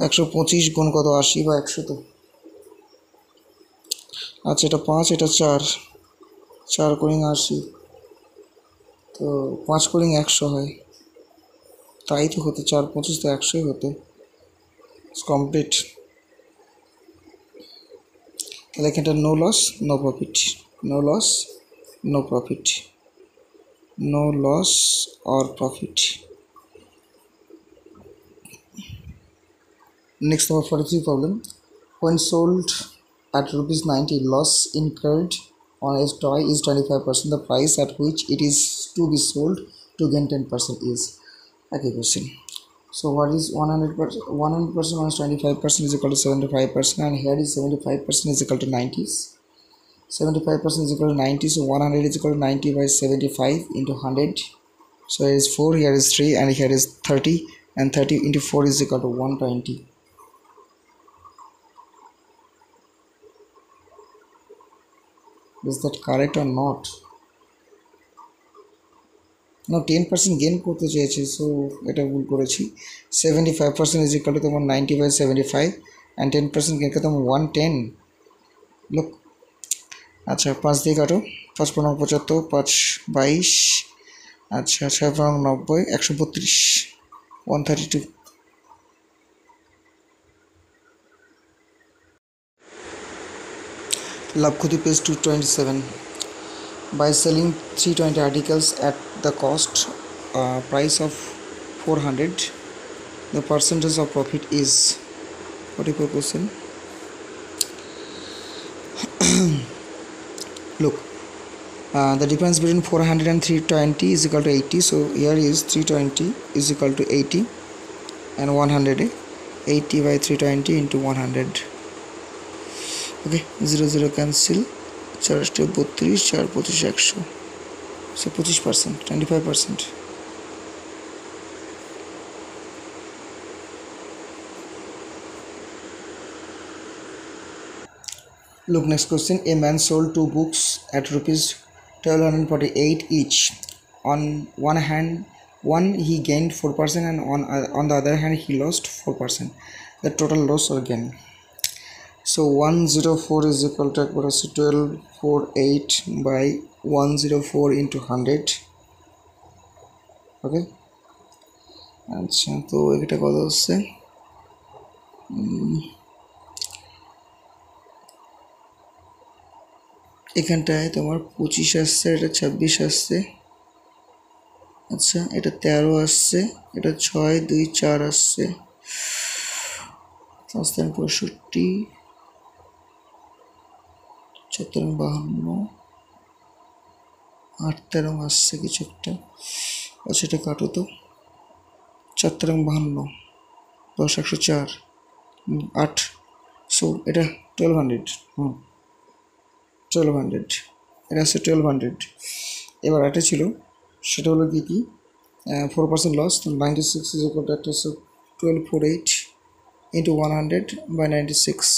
125 গুণ কত 80 বা 100 তো। আচ্ছা, এটা 5, এটা 4, 4 করিং 80, তো 5 করিং 100 হয়, তাই তো হতো, 4 25 তো 100ই হতো। কমপ্লিট। তাহলে এখানটা no loss no profit. no loss, no profit, no loss or profit. Next, number 43 problem. When sold at rupees 90, loss incurred on a toy is 25%. The price at which it is to be sold to gain 10% is. Okay, question. So what is 100%? 100% minus 25% is equal to 75%, and here is 75% is equal to 90. 75% is equal to 90, so 100 is equal to 90 by 75 into 100. So here is 4, here is 3, and here is 30, and 30 into 4 is equal to 120. Is that correct or not? No, 10% gain করতে চেয়েছি, so এটা ভুল করেছি। 75% is equal to তোমার 90 by 75, and 10% gain করতে তোমার 110. লোক আচ্ছা 5 দিয়ে কাটো, 5 পনেরো 75, 5 22, আচ্ছা 6 পনেরো 90, 132, 132. লাভ ক্ষতি page 227. By selling 320 articles at the cost price of 400, the percentage of profit is 44%. Look, the difference between 400 and 320 is equal to 80, so here is 320 is equal to 80 and 100, 80 by 320 into 100. Okay, 0 0 cancel, 4 32, 4 25, 100, so 25%, 25%. Look, next question. A man sold 2 books at rupees 1248 each. On one hand, he gained 4%, and on the other hand he lost 4%. The total loss or gain. So 104 is equal to 1248 by 104 into 100. Okay, আচ্ছা তো এটা কত হচ্ছে? এখানটায় তোমার 25 আসছে, এটা 26 আসছে, আচ্ছা এটা 13 আসছে, এটা 6 2 4 আসছে, 5 3 65, 4 3 52, 8 13 আসছে কিছু একটা, আচ্ছা এটা কাটো তো, 4 3 52, 10 104, 8, সো এটা 1200, 1200, এটা আছে 1200। এবার এটা ছিল, সেটা হলো কি 4% লস, তো 96 is equal to একটা 1248 into 100 by 96,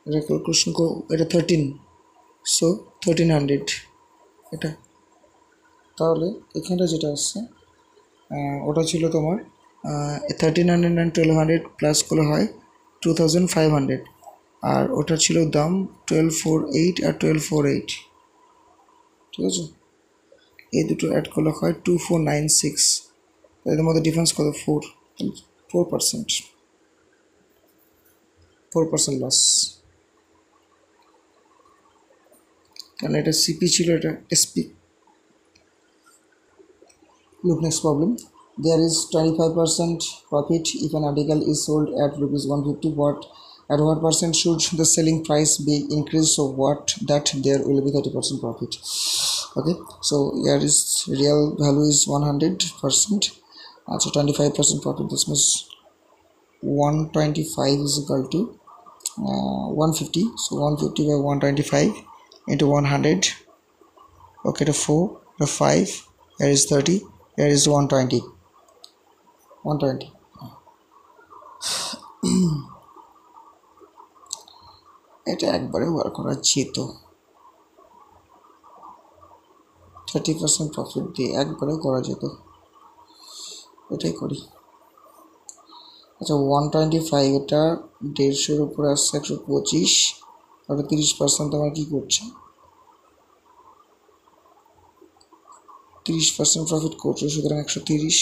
এটা ক্যালকুলেশন করো, এটা 13, সো 1300 এটা। তাহলে এখানটা যেটা আসছে ওটা ছিল তোমার 1300 and 1200 প্লাস করলে হয় 2500, আর ওটা ছিল দাম 1248 আর 1248, ঠিক আছে? এই দুটো অ্যাড করলে হয় 2496, এদের মধ্যে ডিফারেন্স কত? 4%, 4% লস, কারণ এটা সিপি ছিল, এটা SP. Look, next problem. There is 25% profit if an article is sold at rupees 150. At what percent should the selling price be increased so that there will be 30% profit? Okay, so here is real value is 100%, so 25% profit. This means 125 is equal to 150, so 150 by 125 into 100. Okay, the 4, the 5, here is 30, here is 120, 120. এটা একবারে বার করা যেত, 30% profit দিয়ে একবারে করা যেত, এটাই করি। আচ্ছা 125, এটা 150-এর উপরে আসছে 125, আর 30% তোমার কী করছে? 30% প্রফিট করছে, সুতরাং 130।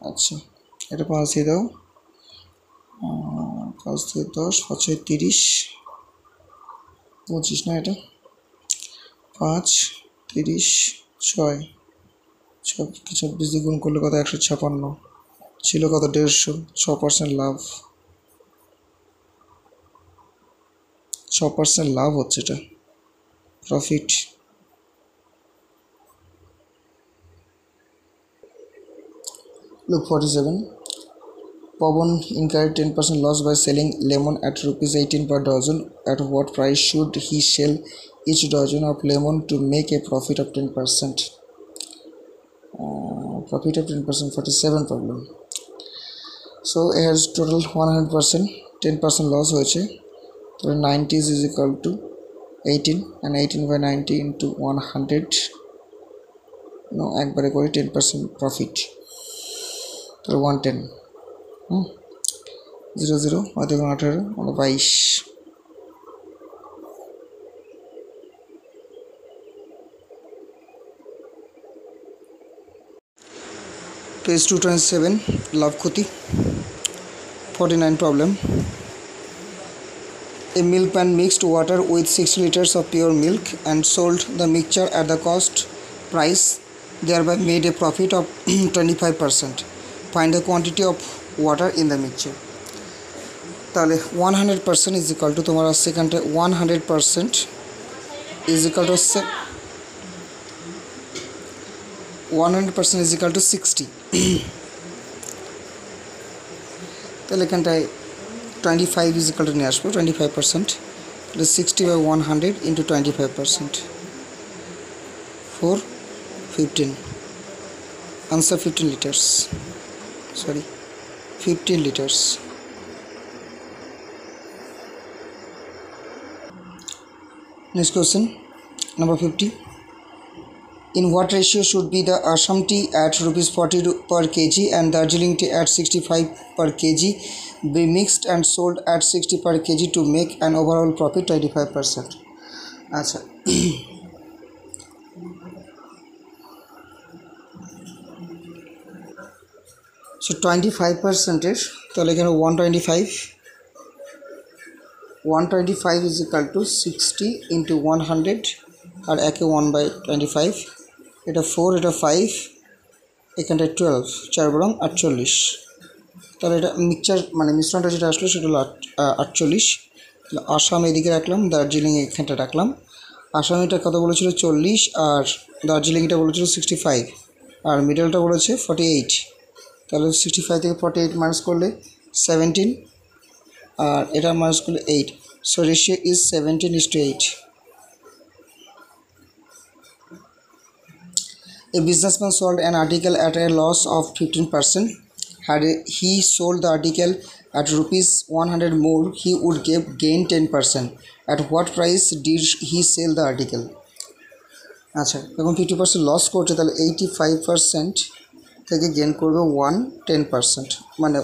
আচ্ছা এটা 5 দিয়ে দাও, 5 দিয়ে 10, 5 30, 25 না, এটা 5 30 6 26 দিয়ে গুণ করলে কত? 156 ছিল কত? 150। 6% লাভ, 6% লাভ হচ্ছে এটা profit. Look 47. Pawan incurred 10% loss by selling lemon at rupees 18 per dozen. At what price should he sell each dozen of lemon to make a profit of 10%? Profit of 10%, 47 problem. So it has total 100%, 10% loss হয়েছে। তো 90 is equal to 18 and 18 by 90 into 100, no একবারে করে 10% profit, তো 110। 0 0 হয়তো 18 মানে 22। Page 227, লাভ ক্ষতি। 49 problem. A milkman mixed water with 60 liters of pure milk and sold the mixture at the cost price, thereby made a profit of 25%. Find the quantity of water in the mixture. তাহলে 100% is equal to তোমার আসছে এখানটা 100% is equal to 100% is equal to 60। তাহলে এখানটায় 25 is equal to নিয়ে আসবো 25%, তাহলে 60 by 100 into 25%, 4 15, answer 15 liters, sorry 15 liters। Next question, number 50. In what ratio should be the Assam tea at rupees 40 per kg and Darjeeling tea at 65 per kg be mixed and sold at 60 per kg to make an overall profit 25%? আচ্ছা, so 25%-এর তাহলে এখানে 125 is equal to 60 into 100 আর একে 1/25, এটা 4, এটা 5, এখানটায় 12, 4 বরং 48, তাহলে এটা মিক্সচার মানে মিশ্রণটা যেটা আসলো সেটা হলো 48। তাহলে আসাম এদিকে রাখলাম, দার্জিলিং এখানটা রাখলাম। আসাম এটা কত বলেছিল 40 আর দার্জিলিং এটা বলেছিল 65 আর মিডলটা বলেছে 48, তাহলে 65 থেকে 48 মাইনাস করলে 17 আর এটা মাইনাস করলে 8, so ratio is 17:8। A businessman sold an article at a loss of 15%. Had he sold the article at rupees 100 more, he would gain 10%. At what price did he sell the article? আচ্ছা, এখন 50% loss করছে, তাহলে 85% থেকে gain করবে 110%, মানে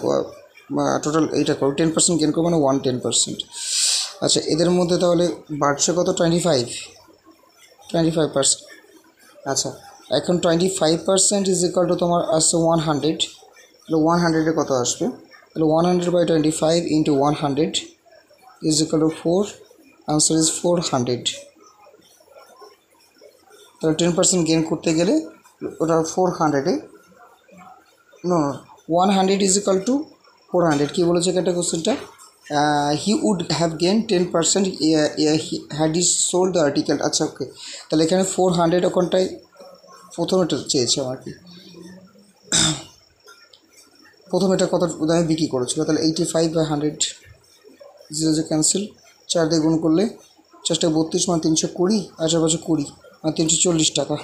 total এইটা করবে 10% gain করবে মানে 110%। আচ্ছা, এদের মধ্যে তাহলে বাড়ছে কত? 25%। আচ্ছা, এখন 25% ইজ ইকুয়াল টু তোমার আসছে 100, তাহলে 100-এ কত আসবে? তাহলে 100/25 into 100 is equal to 4, answer is 400। তাহলে 10% গেন করতে গেলে ওটা 400-এ নো 100 ইজ ইকুয়াল টু 400। কী বলেছে একটা কোশ্চেনটা? He would have gain 10% had is sold the article. আচ্ছা, ওকে, তাহলে এখানে 400 ওখানটায় প্রথমেটা চেয়েছে আমার কি, প্রথম এটা কত দামে বিক্রি করেছিল, তাহলে 85/100, 0 ক্যান্সেল, 4 দিয়ে গুণ করলে 4 32 মানে 320, 8 20 মানে 340 টাকা।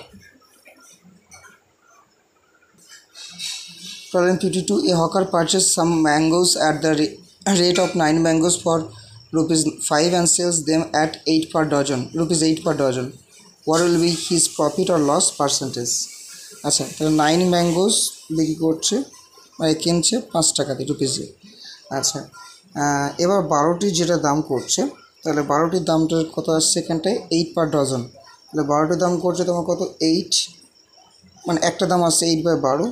Problem 52. A hawker purchased some mangoes at the rate of 9 mangoes for ₹5 and sells them at 8 per dozen, ₹8 per dozen. What will be his profit or loss percentage? আচ্ছা, তাহলে 9 ম্যাঙ্গোস বিক্রি করছে মানে কিনছে 5 টাকাতে রুপিসে। আচ্ছা, এবার 12টির যেটা দাম করছে, তাহলে 12টির দামটার কত আসছে এখানটায় 8 পার ডজন, তাহলে 12টির দাম করছে তোমার কত 8, মানে একটা দাম আসছে 8/12,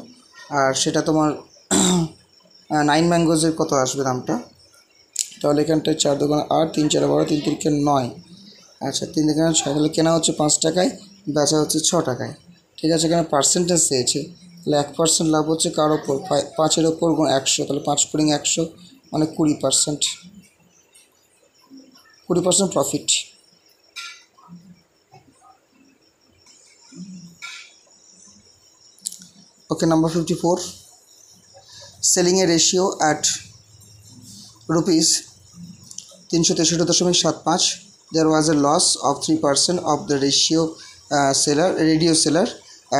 আর সেটা তোমার 9 ম্যাঙ্গোজের কত আসবে দামটা, তাহলে এখানটায় 4 2 8, 3 4 12, 3 3 9, আচ্ছা 3 থেকে 6, তাহলে কেনা হচ্ছে 5 টাকায়, বেচা হচ্ছে 6 টাকায়। ঠিক আছে, এখানে পার্সেন্টেজ চেয়েছে, তাহলে 1% লাভ হচ্ছে কার ওপর, 5-এর ওপর গুণ 100, তাহলে 5 গুণ 100 মানে 20%, 20% profit. Okay, number 54, selling A ratio at rupees 363.75, there was a loss of 3% of the radio seller.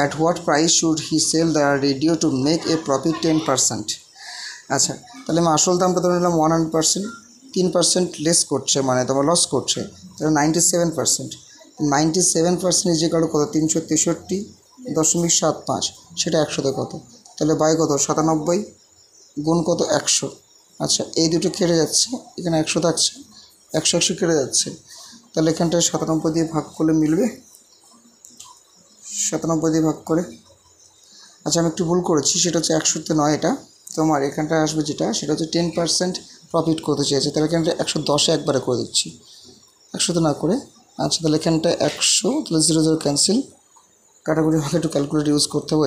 At what price should he sell the radio to make a profit 10%? আচ্ছা, তাহলে আমি আসল দামটা ধরে নিলাম 100%, 3% লেস করছে মানে তোমার লস করছে, তাহলে 97%, 97% ইজ ইকুয়াল টু কত, 363.75, সেটা 100তে কত, তাহলে বাই কত 97 গুণ কত 100। আচ্ছা, এই দুটো কেটে যাচ্ছে, এখানে 100 থাকছে, 100 কেটে যাচ্ছে, তাহলে এখানটায় 97 দিয়ে ভাগ করলে মিলবে, 97 দিয়ে ভাগ করে। আচ্ছা, আমি একটু ভুল করেছি, সেটা হচ্ছে 100তে নয়, এটা তোমার এখানটায় আসবে যেটা, সেটা হচ্ছে 10% প্রফিট করতে চেয়েছে, তাহলে এখানটা 110-এ একবারে করে দিচ্ছি, 100তে না করে। আচ্ছা, তাহলে এখানটায় 100, তাহলে 0 0 ক্যান্সেল, কাটাকুটি ভাগে একটু ক্যালকুলেটর ইউজ করতে হবে,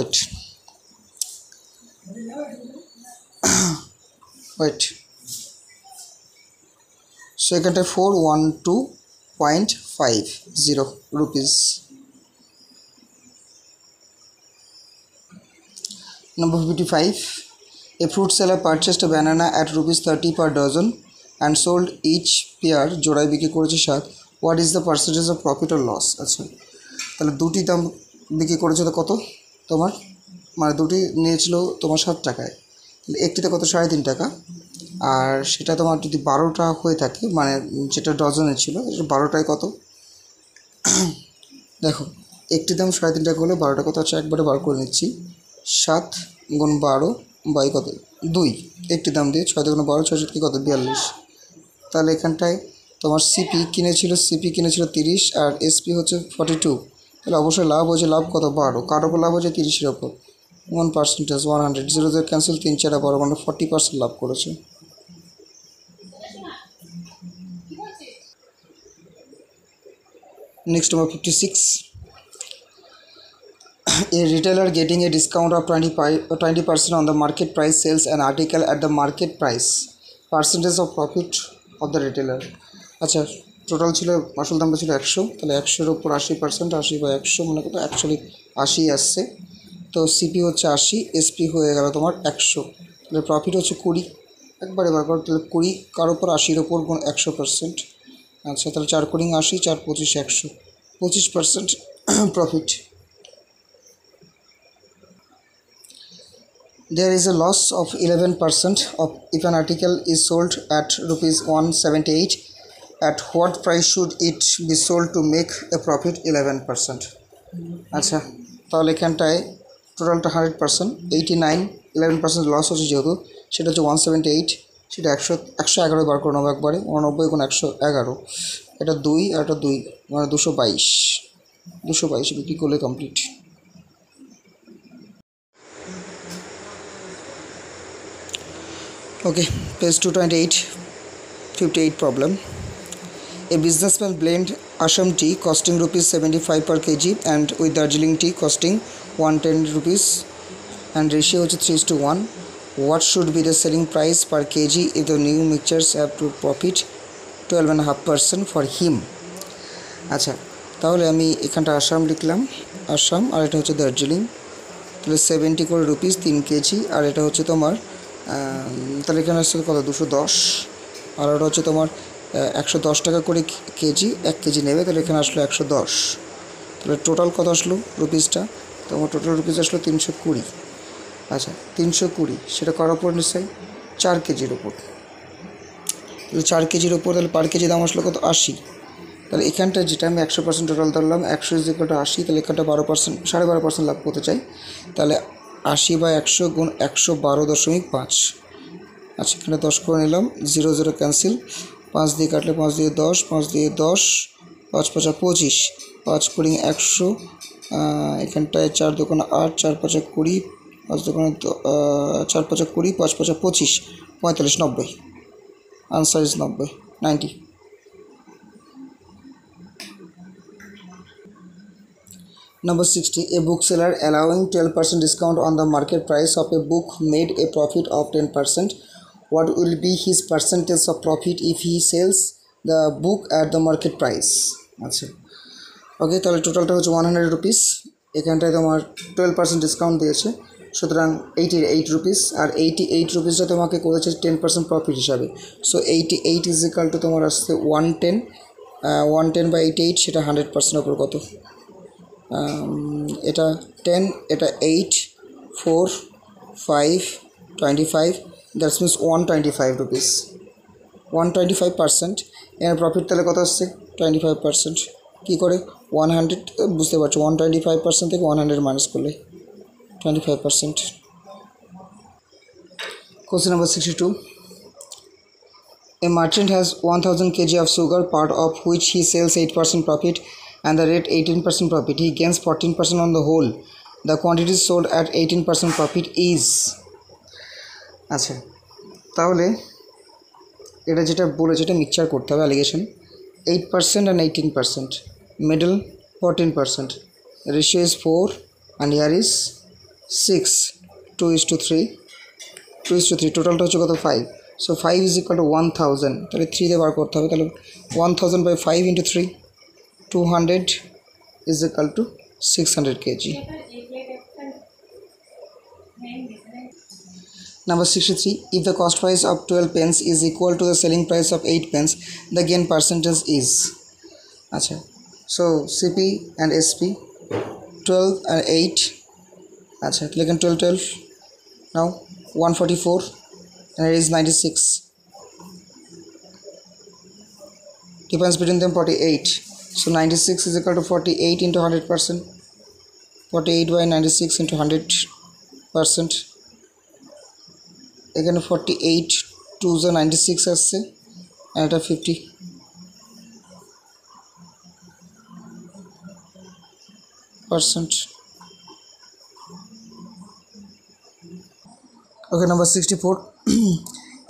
ওয়েট। সো এখানটায় 412.50 rupees. Number 55, a fruit seller purchased a banana at rupees 30 per dozen and sold each pair, জোড়ায় বিক্রি করেছে 7, what is the percentage of profit or loss? আচ্ছা, তাহলে দুটি দাম বিক্রি করেছে তো কত তোমার, মানে দুটি নিয়েছিল তোমার 7 টাকায়, তাহলে একটিতে কত 3.5 টাকা, আর সেটা তোমার যদি 12টা হয়ে থাকে, মানে যেটা ডজনে ছিল, 12টায় কত, দেখো একটি দাম 3.5 টাকা হলে 12টা কত আছে, একবারে বার করে নিচ্ছি, 7 গুণ 12 বাই কত 2, একটি দাম দিয়ে 6 গুণ 12, 6 কি কত 42, তাহলে এখানটায় তোমার সিপি কিনেছিল 30 আর এসপি হচ্ছে 42, তাহলে অবশ্যই লাভ হয়েছে, লাভ কত 12, কার ওপর লাভ হয়েছে 30-এর ওপর, 1%, 100, 0 0 ক্যান্সেল, 3 4 12 মানে 40% লাভ করেছে। Next number 56, a retailer getting a discount of 20% on the market price sells an article at the market price, percentage of profit of the retailer। আচ্ছা, টোটাল ছিল, আসল দামটা ছিল 100, তাহলে 100-এর উপর 80%, 80 বাই 100 মানে কত, অ্যাকচুয়ালি 80 আসছে, তো সিপি হচ্ছে 80, এসপি হয়ে গেল তোমার 100, তাহলে প্রফিট হচ্ছে 20, একবারে বার করো, তাহলে 20 কার ওপর 80-এর ওপর গুণ 100%। আচ্ছা, তাহলে 4 কুড়ি 80, 4 25 100, 25% profit. There is a loss of 11% of if an article is sold at rupees 178, at what price should it be sold to make a profit 11%? আচ্ছা, তাহলে এখানটায় টোটালটা 100%, 89, 11% লস হচ্ছে যেহেতু, সেটা হচ্ছে 178, সেটা 111 বার করে নেবো একবারে, 89 গুণ 111, এটা 2 আর এটা 2 মানে 222 বিক্রি করলে complete. Okay, page 228, 58 problem. A businessman blend Assam tea costing rupees 75 per kg and with Darjeeling tea costing 110 rupees and ratio হচ্ছে 3:1. What should be the selling price per kg if the new mixtures have to profit 12.5% for him? আচ্ছা, তাহলে আমি এখানটা আসাম লিখলাম, আসাম, আর এটা হচ্ছে দার্জিলিং, তাহলে 70 করে রুপিস 3 কেজি, আর এটা হচ্ছে তোমার তাহলে এখানে আসছে কত 210, আর ওটা হচ্ছে তোমার 110 টাকা করে কেজি, 1 কেজি নেবে, তাহলে এখানে আসলো 110, তাহলে টোটাল কত আসলো রুপিসটা, তোমার টোটাল রুপিস আসলো 320। আচ্ছা, 320 সেটা কার ওপর নিশ্চয়ই 4 কেজির ওপর, তাহলে 4 কেজির ওপর, তাহলে পার কেজি দাম আসলো কত 80, তাহলে এখানটা যেটা আমি 100% টোটাল ধরলাম, 100 = 80, তাহলে এখানটা 12%, 12.5% লাভ করতে চাই, তাহলে 80 বাই 100 গুণ 112.5। আচ্ছা, এখানে 10 করে নিলাম, 0 0 ক্যান্সেল, 5 দিয়ে কাটলে 5 দিয়ে 10, 5 দিয়ে 10, 5 5 25, 5 কুড়ি 100, এখানটায় 4 দোকানে 8, 4 5 20, 5 দোকানে 4 5 20, 5 5 25, 45, 90, answer is 90। Number 60, a bookseller allowing 12% discount on the market price of a book made a profit of 10%. What will be his percentage of profit if he sells the book at the market price? আচ্ছা okay, তাহলে টোটালটা হচ্ছে 100 rupees, এখানটায় তোমার 12% discount দিয়েছে, সুতরাং 88 rupees, আর 88 রুপিসটা তোমাকে করেছে 10% প্রফিট হিসাবে। সো 88 ইজ ইকাল টু তোমার আসছে 110, 110 বাই 88, সেটা 100% ওপর কত, এটা 10, এটা 8, 4, 5, 25, দ্যাটস মিনস 125 রুপিস, 125%। এর প্রফিট তাহলে কত আসছে 25%, কী করে 100, বুঝতে পারছো 125% থেকে 100 মাইনাস করলে 25%। Question number 62. A merchant has 1000 kg of sugar, part of which he sells 8% profit and the rate 18% profit. He gains 14% on the whole. The quantity sold at 18% profit is, আচ্ছা তাহলে এটা যেটা বলেছে এটা মিক্সচার করতে হবে, allegation 8% and 18%, middle 14%, ratio is 4 and here is 6, 2:3, 2:3, টোটালটা হচ্ছে কত 5, সো 5 is equal to 1000, তাহলে 3 দিয়ে বার করতে হবে, তাহলে 1000 by 5 into 3, 200 is equal to 600 kg. Number 63, if the cost price of 12 pence is equal to the selling price of 8 pence, the gain percentage is, আচ্ছা so CP and SP 12 and 8, আচ্ছা লিখেন 12, now 144 and it is 96, difference between them 48, so 96 is equal to 48 into 100%, 48 by 96 into 100%, এখানে 48 2 96 আসছে আর এটা 50%। Okay, number 64.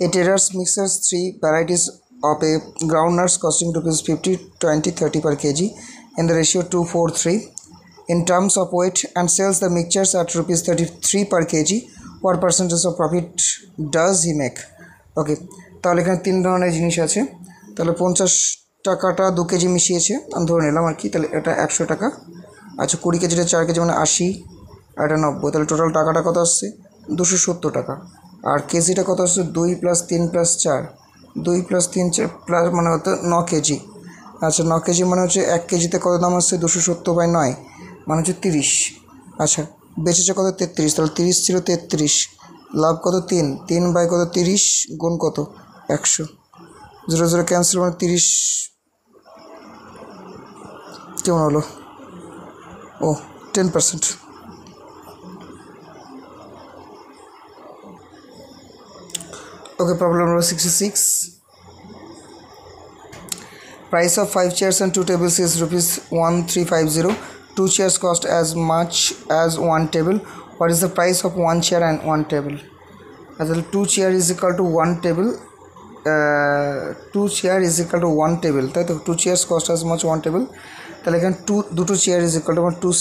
A traders mixes 3 varieties of a groundnuts costing rupees 50, 20, 30 per kg in the ratio 2:4:3 in terms of weight and sells the mixtures at rupees 33 per kg. What percentage of profit does he make? Okay, তাহলে এখানে 3 ধরনের জিনিস আছে, তাহলে 50 টাকাটা 2 KG মিশিয়েছে আমি ধরে নিলাম আর কি, তাহলে এটা 100 টাকা, আচ্ছা 20 কেজিটা 4 কেজি মানে 80, আর এটা 90, তাহলে টোটাল টাকাটা কত আসছে 270 টাকা, আর কেজিটা কত আসছে 2 + 3 + 4, 2 + 3 প্লাস মানে হতো 9 কেজি, আচ্ছা 9 কেজি মানে হচ্ছে 1 কেজিতে কত দাম আসছে 270 বাই 9 মানে হচ্ছে 30, আচ্ছা বেচেছে কত 33, তাহলে 30 ছিল 33, লাভ কত 3, 3 বাই কত 30 গুণ কত 100, 0 0 ক্যান্সেল মানে 30, কেমন হলো ও 10%। Okay, problem number 66. Price of 5 chairs and 2 tables is rupees 1350. 2 chairs cost as much as 1 table. What is the price of 1 chair and 1 table? As 2 chair is equal to 1 table. 2 chair is equal to 1 table. তাই তো 2 chairs cost as much 1 table. তাহলে এখানে দুটো chair is equal to 2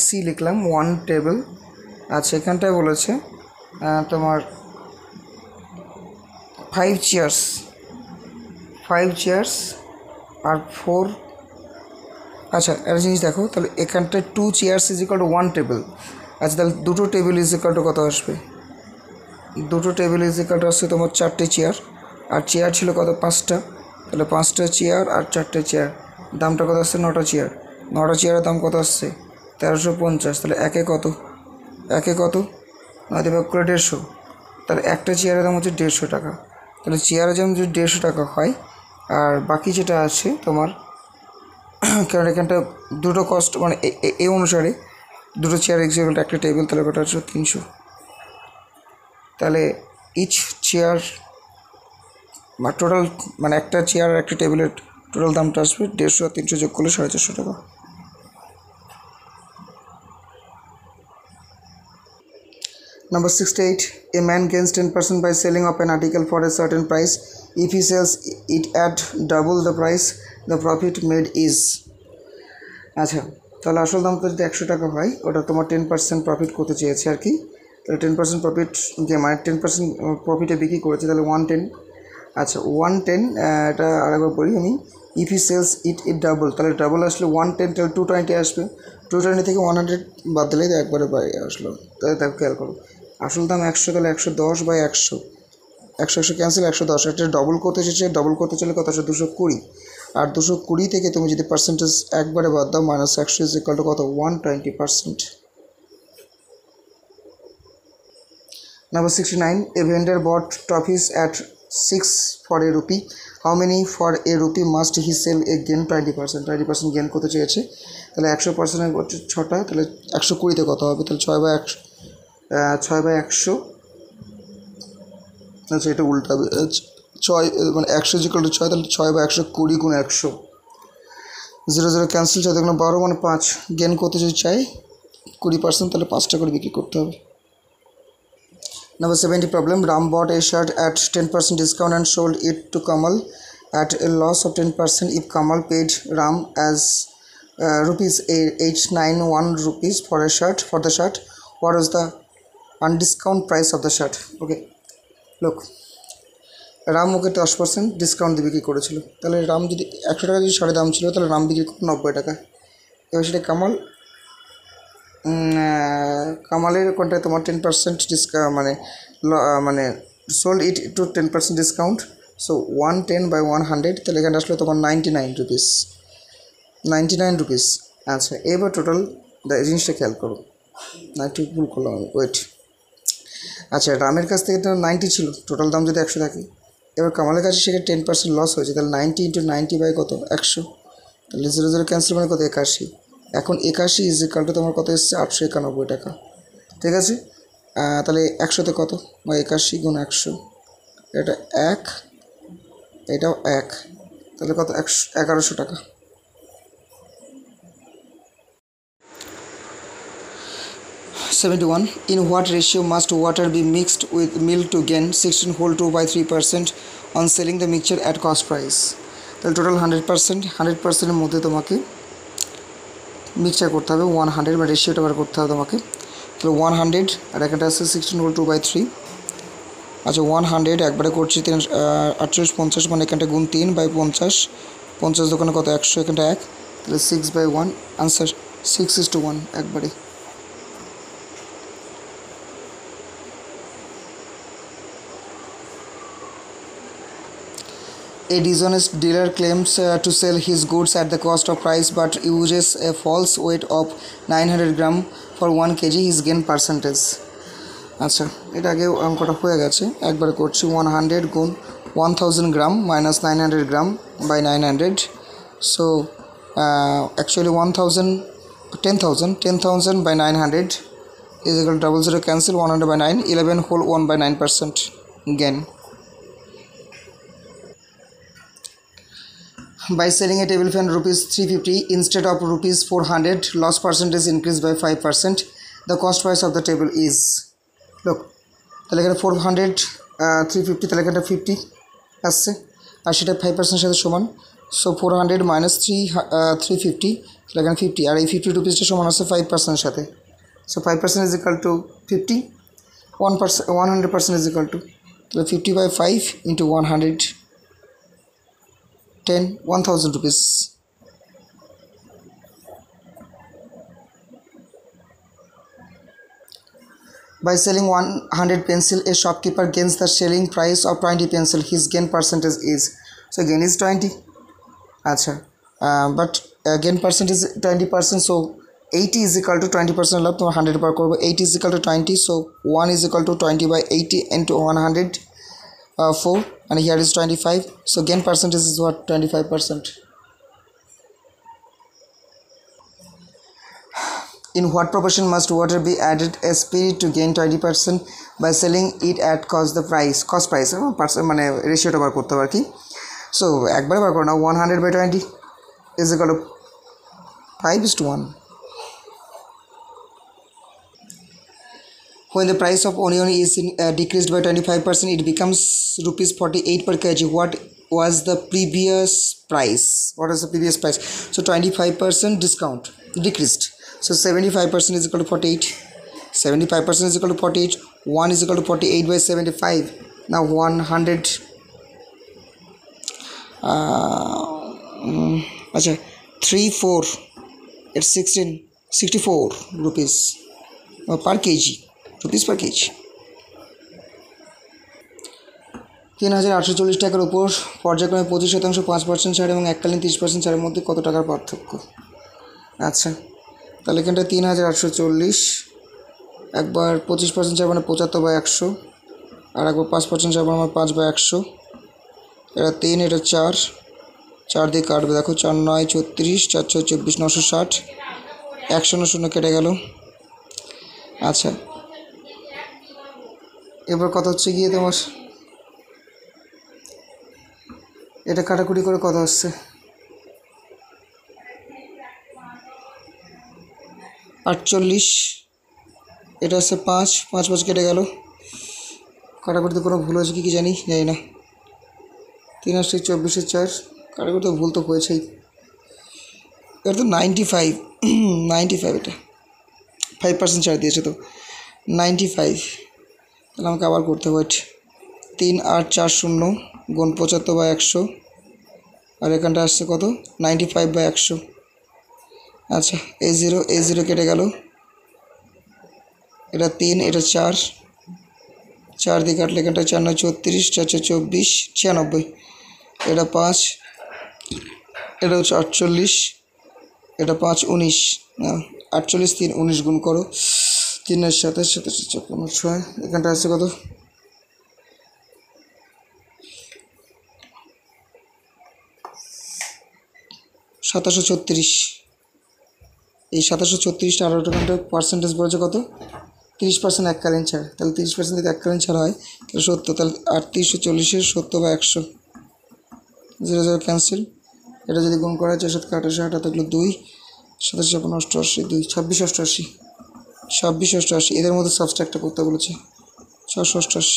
C লিখলাম 1 table. আচ্ছা এখানটায় বলেছে তোমার 5 চেয়ার্স আর 4, আচ্ছা একটা জিনিস দেখো, তাহলে এখানটায় 2 chairs is equal to 1 table. আচ্ছা তাহলে দুটো টেবিল ইজ ইকুয়াল টু কত আসবে, দুটো টেবিল ইজ ইকুয়াল টু আসছে তোমার 4টে চেয়ার, আর চেয়ার ছিল কত 5টা, তাহলে 5টা চেয়ার আর 4টে চেয়ার দামটা কত আসছে 9টা চেয়ার, 9টা চেয়ারের দাম কত আসছে 1350, তাহলে একে কত নয় ভাগ করে 150, তাহলে একটা চেয়ারের দাম হচ্ছে 150 টাকা। তাহলে চেয়ারের দাম যদি 150 টাকা হয় আর বাকি যেটা আছে তোমার, কারণ এখানটা দুটো কস্ট মানে এই অনুসারে দুটো চেয়ার এক্সাম্পল একটা টেবিল, তাহলে কটা হচ্ছে 300, তাহলে ইচ চেয়ার বা টোটাল মানে একটা চেয়ার আর একটা টেবিলের টোটাল দামটা আসবে 150 আর 300 যোগ করলে 450 টাকা। Number 68. A man gains 10% by selling of an article for a certain price. If he sells it at double the price, the profit made is, আচ্ছা তাহলে আসল দাম তো যদি 100 টাকা হয়, ওটা তোমার 10% প্রফিট করতে চেয়েছে আর কি। তাহলে 10% প্রফিট যে মানে 10% প্রফিটে বিক্রি করেছে, তাহলে 110। আচ্ছা 110, এটা আরেকবার বলি আমি, if he sells it double, তাহলে ডাবল আসলে 110, তাহলে 220 আসবে। 220 থেকে 100 বাদ দিলেই তো একবারে বাইরে আসলো। তাহলে দেখো খেয়াল করো, আসল দাম 100, তাহলে 110/100, 100 ক্যান্সেল, 110, এটা ডবল করতে এসেছে, ডবল করতে চলে কত আসে 220, আর 220 থেকে তুমি যদি পার্সেন্টেজ একবারে বাদ দাও, -100 ইজ ইকুয়াল টু কত, 120%। Number 69, a vendor bought toffees at 6 for a rupee. How many for a rupee must he sell again? 20%, 20% gain করতে চেয়েছে। তাহলে 100% হচ্ছে 6টা, তাহলে 120তে কত হবে, তাহলে 6/100, 6/100, আচ্ছা এটা উল্টা হবে, 6 মানে 100 ইকুয়াল টু 6, তাহলে 6/100, 20 গুণ 100, 0 0 ক্যান্সেল, 4 গুণ 12 মানে 5, গেন করতে যদি চাই 20%, তাহলে 5টা করে বিক্রি করতে হবে। Number 70 problem, Ram bought a shirt at 10% discount and sold it to Kamal at a loss of 10%. If Kamal paid Ram as rupees 891 rupees for the shirt, what was the undiscount price of the shirt? Okay, look, Ram okay 10% discount দিয়ে বিক্রি করেছিল, তাহলে রাম যদি 100 টাকা যদি শাড়ির দাম ছিল, তাহলে রাম বিক্রি করতো 90 টাকা। এবার সেটা কামালের কোনটায় তোমার 10% ডিসকাউন্ট মানে sold it to 10% discount, so 110/100, তাহলে এখানে আসলে তোমার 99 রুপিস, 99 রুপিস। আচ্ছা এবার টোটাল জিনিসটা খেয়াল করো, না একটু ভুল করলাম আমি, ওয়েট। আচ্ছা রামের কাছ থেকে তো 90 ছিল, টোটাল দাম যদি 100 থাকে, এবার কামালের কাছে সেখানে 10% লস হয়েছে, তাহলে 90 × 90/কত, 100, তাহলে 0 0 ক্যান্সেল মানে কত, 81। এখন 81 ইজ ইকাল টু তোমার কত এসছে, 891 টাকা, ঠিক আছে। তাহলে 100তে কত, বা 81 গুণ 100, এটা 1, এটাও 1, তাহলে কত, 1100 টাকা। (71) In what ratio must water be mixed with milk to gain 16.2/3% on selling the mixture at cost price? তাহলে টোটাল 100%, 100%-এর মধ্যে তোমাকে মিক্সচার করতে হবে 100, বা রেশিওটা বার করতে হবে তোমাকে। তাহলে 100 আর এখানটা আছে 16.2/3। আচ্ছা 100 একবারে করছি 48 50, মানে এখানটা গুণ 3/50, 50 দোকানে কত, 100, এখানটা 1, তাহলে 6/1, আনসার 6:1 একবারে। A dishonest dealer claims to sell his goods at the cost of price but uses a false weight of 900 gram for 1 kg. His gain percentage. আচ্ছা এটা আগে অঙ্কটা হয়ে গেছে, একবারে করছি 100 গুণ 1000 gram minus 900 gram by 900, so actually 10,000 by 900 is equal to 00 cancel, 100/9, 11 whole 1/9% gain. By selling a table fan rupees 350 instead of rupees 400, loss percentage increased by 5%. The cost price of the table is, look, তাহলে এখানে 400 350, তাহলে এখানে 50 আসছে, আর সেটা 5% সাথে সমান, so 400 minus 350, তাহলে এখানে 50, আর এই 50 রুপিসটা সমান আছে 5% সাথে, so 5% is equal to 50, 100% is equal to, তাহলে 50/5 into 100, 10,000 rupees. By selling 100 pencil, a shopkeeper gains the selling price of 20 pencil. His gain percentage is, so gain is 20. Acha, but gain percentage is 20%, so 80 is equal to 20% লাভ, তোমার 100 বার করবো, 80 is equal to 20, so 1 is equal to 20/80 into 100, 4, and here is 25, so gain percentage is what, 25%. In what proportion must water be added as spirit to gain 20% by selling it at cost price মানে রেশিওটা বার করতে হবে আর কি। So একবারে বার করো না, 100/20 is equal to 5:1. When the price of onion is decreased by 25%, it becomes rupees 48 per kg. What was the previous price? So 25% discount. decreased. So 75% is equal to 48. 75% is equal to 48. 1 is equal to 48 by 75. Now 100 acha 3 4 it's 64 rupees per kg, rupees per kg. 3840 টাকার উপর পর্যায়ক্রমে 25% 5% ছাড় এবং এককালীন 30% ছাড়ের মধ্যে কত টাকার পার্থক্য? আচ্ছা, তাহলে এখানটা 3840, একবার 25% ছাড় মানে 75/100, আর একবার 5% ছাড় মানে 5/100, এটা 3, এটা 4, 4 দিয়ে কাটবে, দেখো 4 9 36, 4 6 24, 960, 100 কেটে গেল। আচ্ছা, এবার কত হচ্ছে গিয়ে তোমার এটা কাটাকুটি করে কত আসছে? 48, এটা হচ্ছে 5 5 কেটে গেল। কাটাকুটিতে কোনো ভুল হয়েছে কি জানি না। 3 8 24 4, কাটাকুটিতে ভুল তো হয়েছেই। এটা তো 95 95, এটা 5% ছাড় দিয়েছে তো 95। তাহলে আমাকে আবার করতে হবে। 3 8 4 0 গুণ 75/100, আর এখানটা আসছে কত? 95/100। আচ্ছা, A0 কেটে গেল। এটা 3, এটা 4, 4 দিয়ে কাটলে এখানটা 4 9 36, 4 4 24, 96, এটা 5, এটা হচ্ছে 48, এটা 5 19, 48 3 19 গুণ করো, 3 27 27 56 6, এখানটা আসছে কত? 2736। এই 2736টা 18টা পার্সেন্টেজ বলেছে কত? 30% এককালীন ছাড়। তাহলে 30% যদি এককালীন ছাড় হয় তাহলে 70, তাহলে 3840 70/100, 0 0 ক্যান্সেল। এটা যদি গুণ করা হয় 4 7 28 8 থাকলো 2, 27 56 88 2, 26 88, 26 88, এদের মধ্যে সাবস্ট্রাক্টটা করতে বলেছে 488।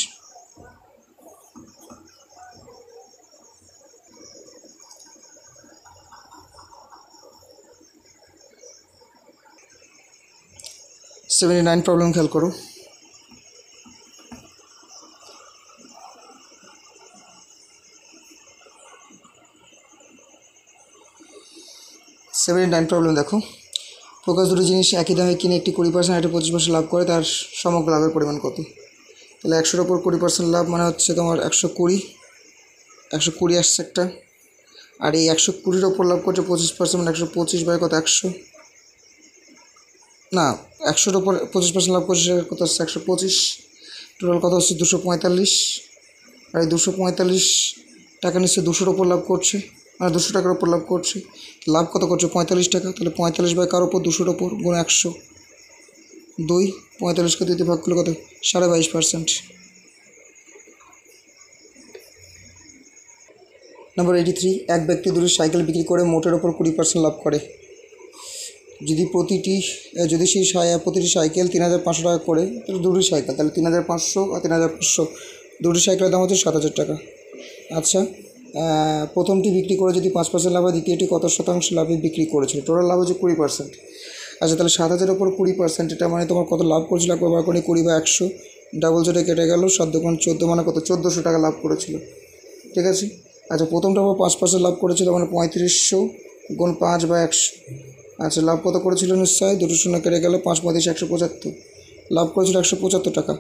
প্রবলেম খেয়াল করো। 79 প্রবলেম দেখো। প্রকাশ দুটো জিনিস একই দামে কিনে একটি 20% একটা 25% লাভ করে, তার সমগ্র লাভের পরিমাণ কত? তাহলে 100-র ওপর 20% লাভ মানে হচ্ছে তোমার 120 আসছে একটা, আর এই 120-র ওপর লাভ করছে 25% মানে 125 বাই কত? 100 না, 100-র ওপর 25% লাভ করছে কত হচ্ছে? 125। টোটাল কত হচ্ছে? 245। আর এই 245 টাকা নিচ্ছে 200-র ওপর লাভ করছে, মানে 200 টাকার ওপর লাভ করছে। লাভ কত করছে? 45 টাকা। তাহলে 45 বাই কার ওপর? 200-র ওপর, গুণ 100, 2, 45কে 2 দিয়ে ভাগ করলে কত? 22.5%। নাম্বার 83, এক ব্যক্তি দুটি সাইকেল বিক্রি করে মোটের ওপর 20% লাভ করে। যদি প্রতিটি সাইকেল 3500 টাকা করে, তাহলে দুটি সাইকেল, তাহলে 3500 আর 3500, দুটি সাইকেলের দাম হচ্ছে 7000 টাকা। আচ্ছা, প্রথমটি বিক্রি করে যদি 5% লাভ হয়, দ্বিতীয়টি কত শতাংশ লাভে বিক্রি করেছিল? টোটাল লাভ হচ্ছে 20%। আচ্ছা, তাহলে 7000-এর ওপর 20%, এটা মানে তোমার কত লাভ করেছিল? একবার বার করে 20/100, ডাবল জোরে কেটে গেল, 7 গুণ 14 মানে কত? 1400 টাকা লাভ করেছিল। ঠিক আছে। আচ্ছা, প্রথমটা আবার 5% লাভ করেছিল মানে 3500 গুণ 5/100। আচ্ছা, লাভ কত করেছিল? নিশ্চয়ই 2 শূন্য কেটে গেলে 5 35 175, লাভ করেছিল 175 টাকা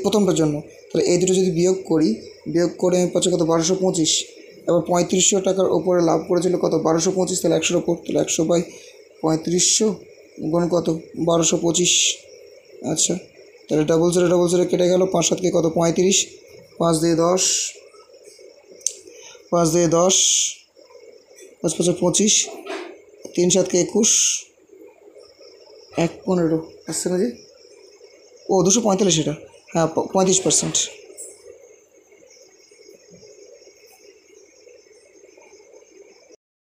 প্রথমটার জন্য। তাহলে এই দুটো যদি বিয়োগ করে আমি পাচ্ছি কত? 1225। এবার 3500 টাকার ওপরে লাভ করেছিল কত? 1225, তাহলে 100-র ওপর, তাহলে 100 বাই 3500 গুণ কত? 1225। আচ্ছা, তাহলে ডাবল জিরো কেটে গেল, 5 7 কত? 35, 5 দিয়ে 10, 5 দিয়ে 10, 5 5 25, 3 7 21, 1 15 আসছে না যে? ও 245, এটা হ্যাঁ 35%।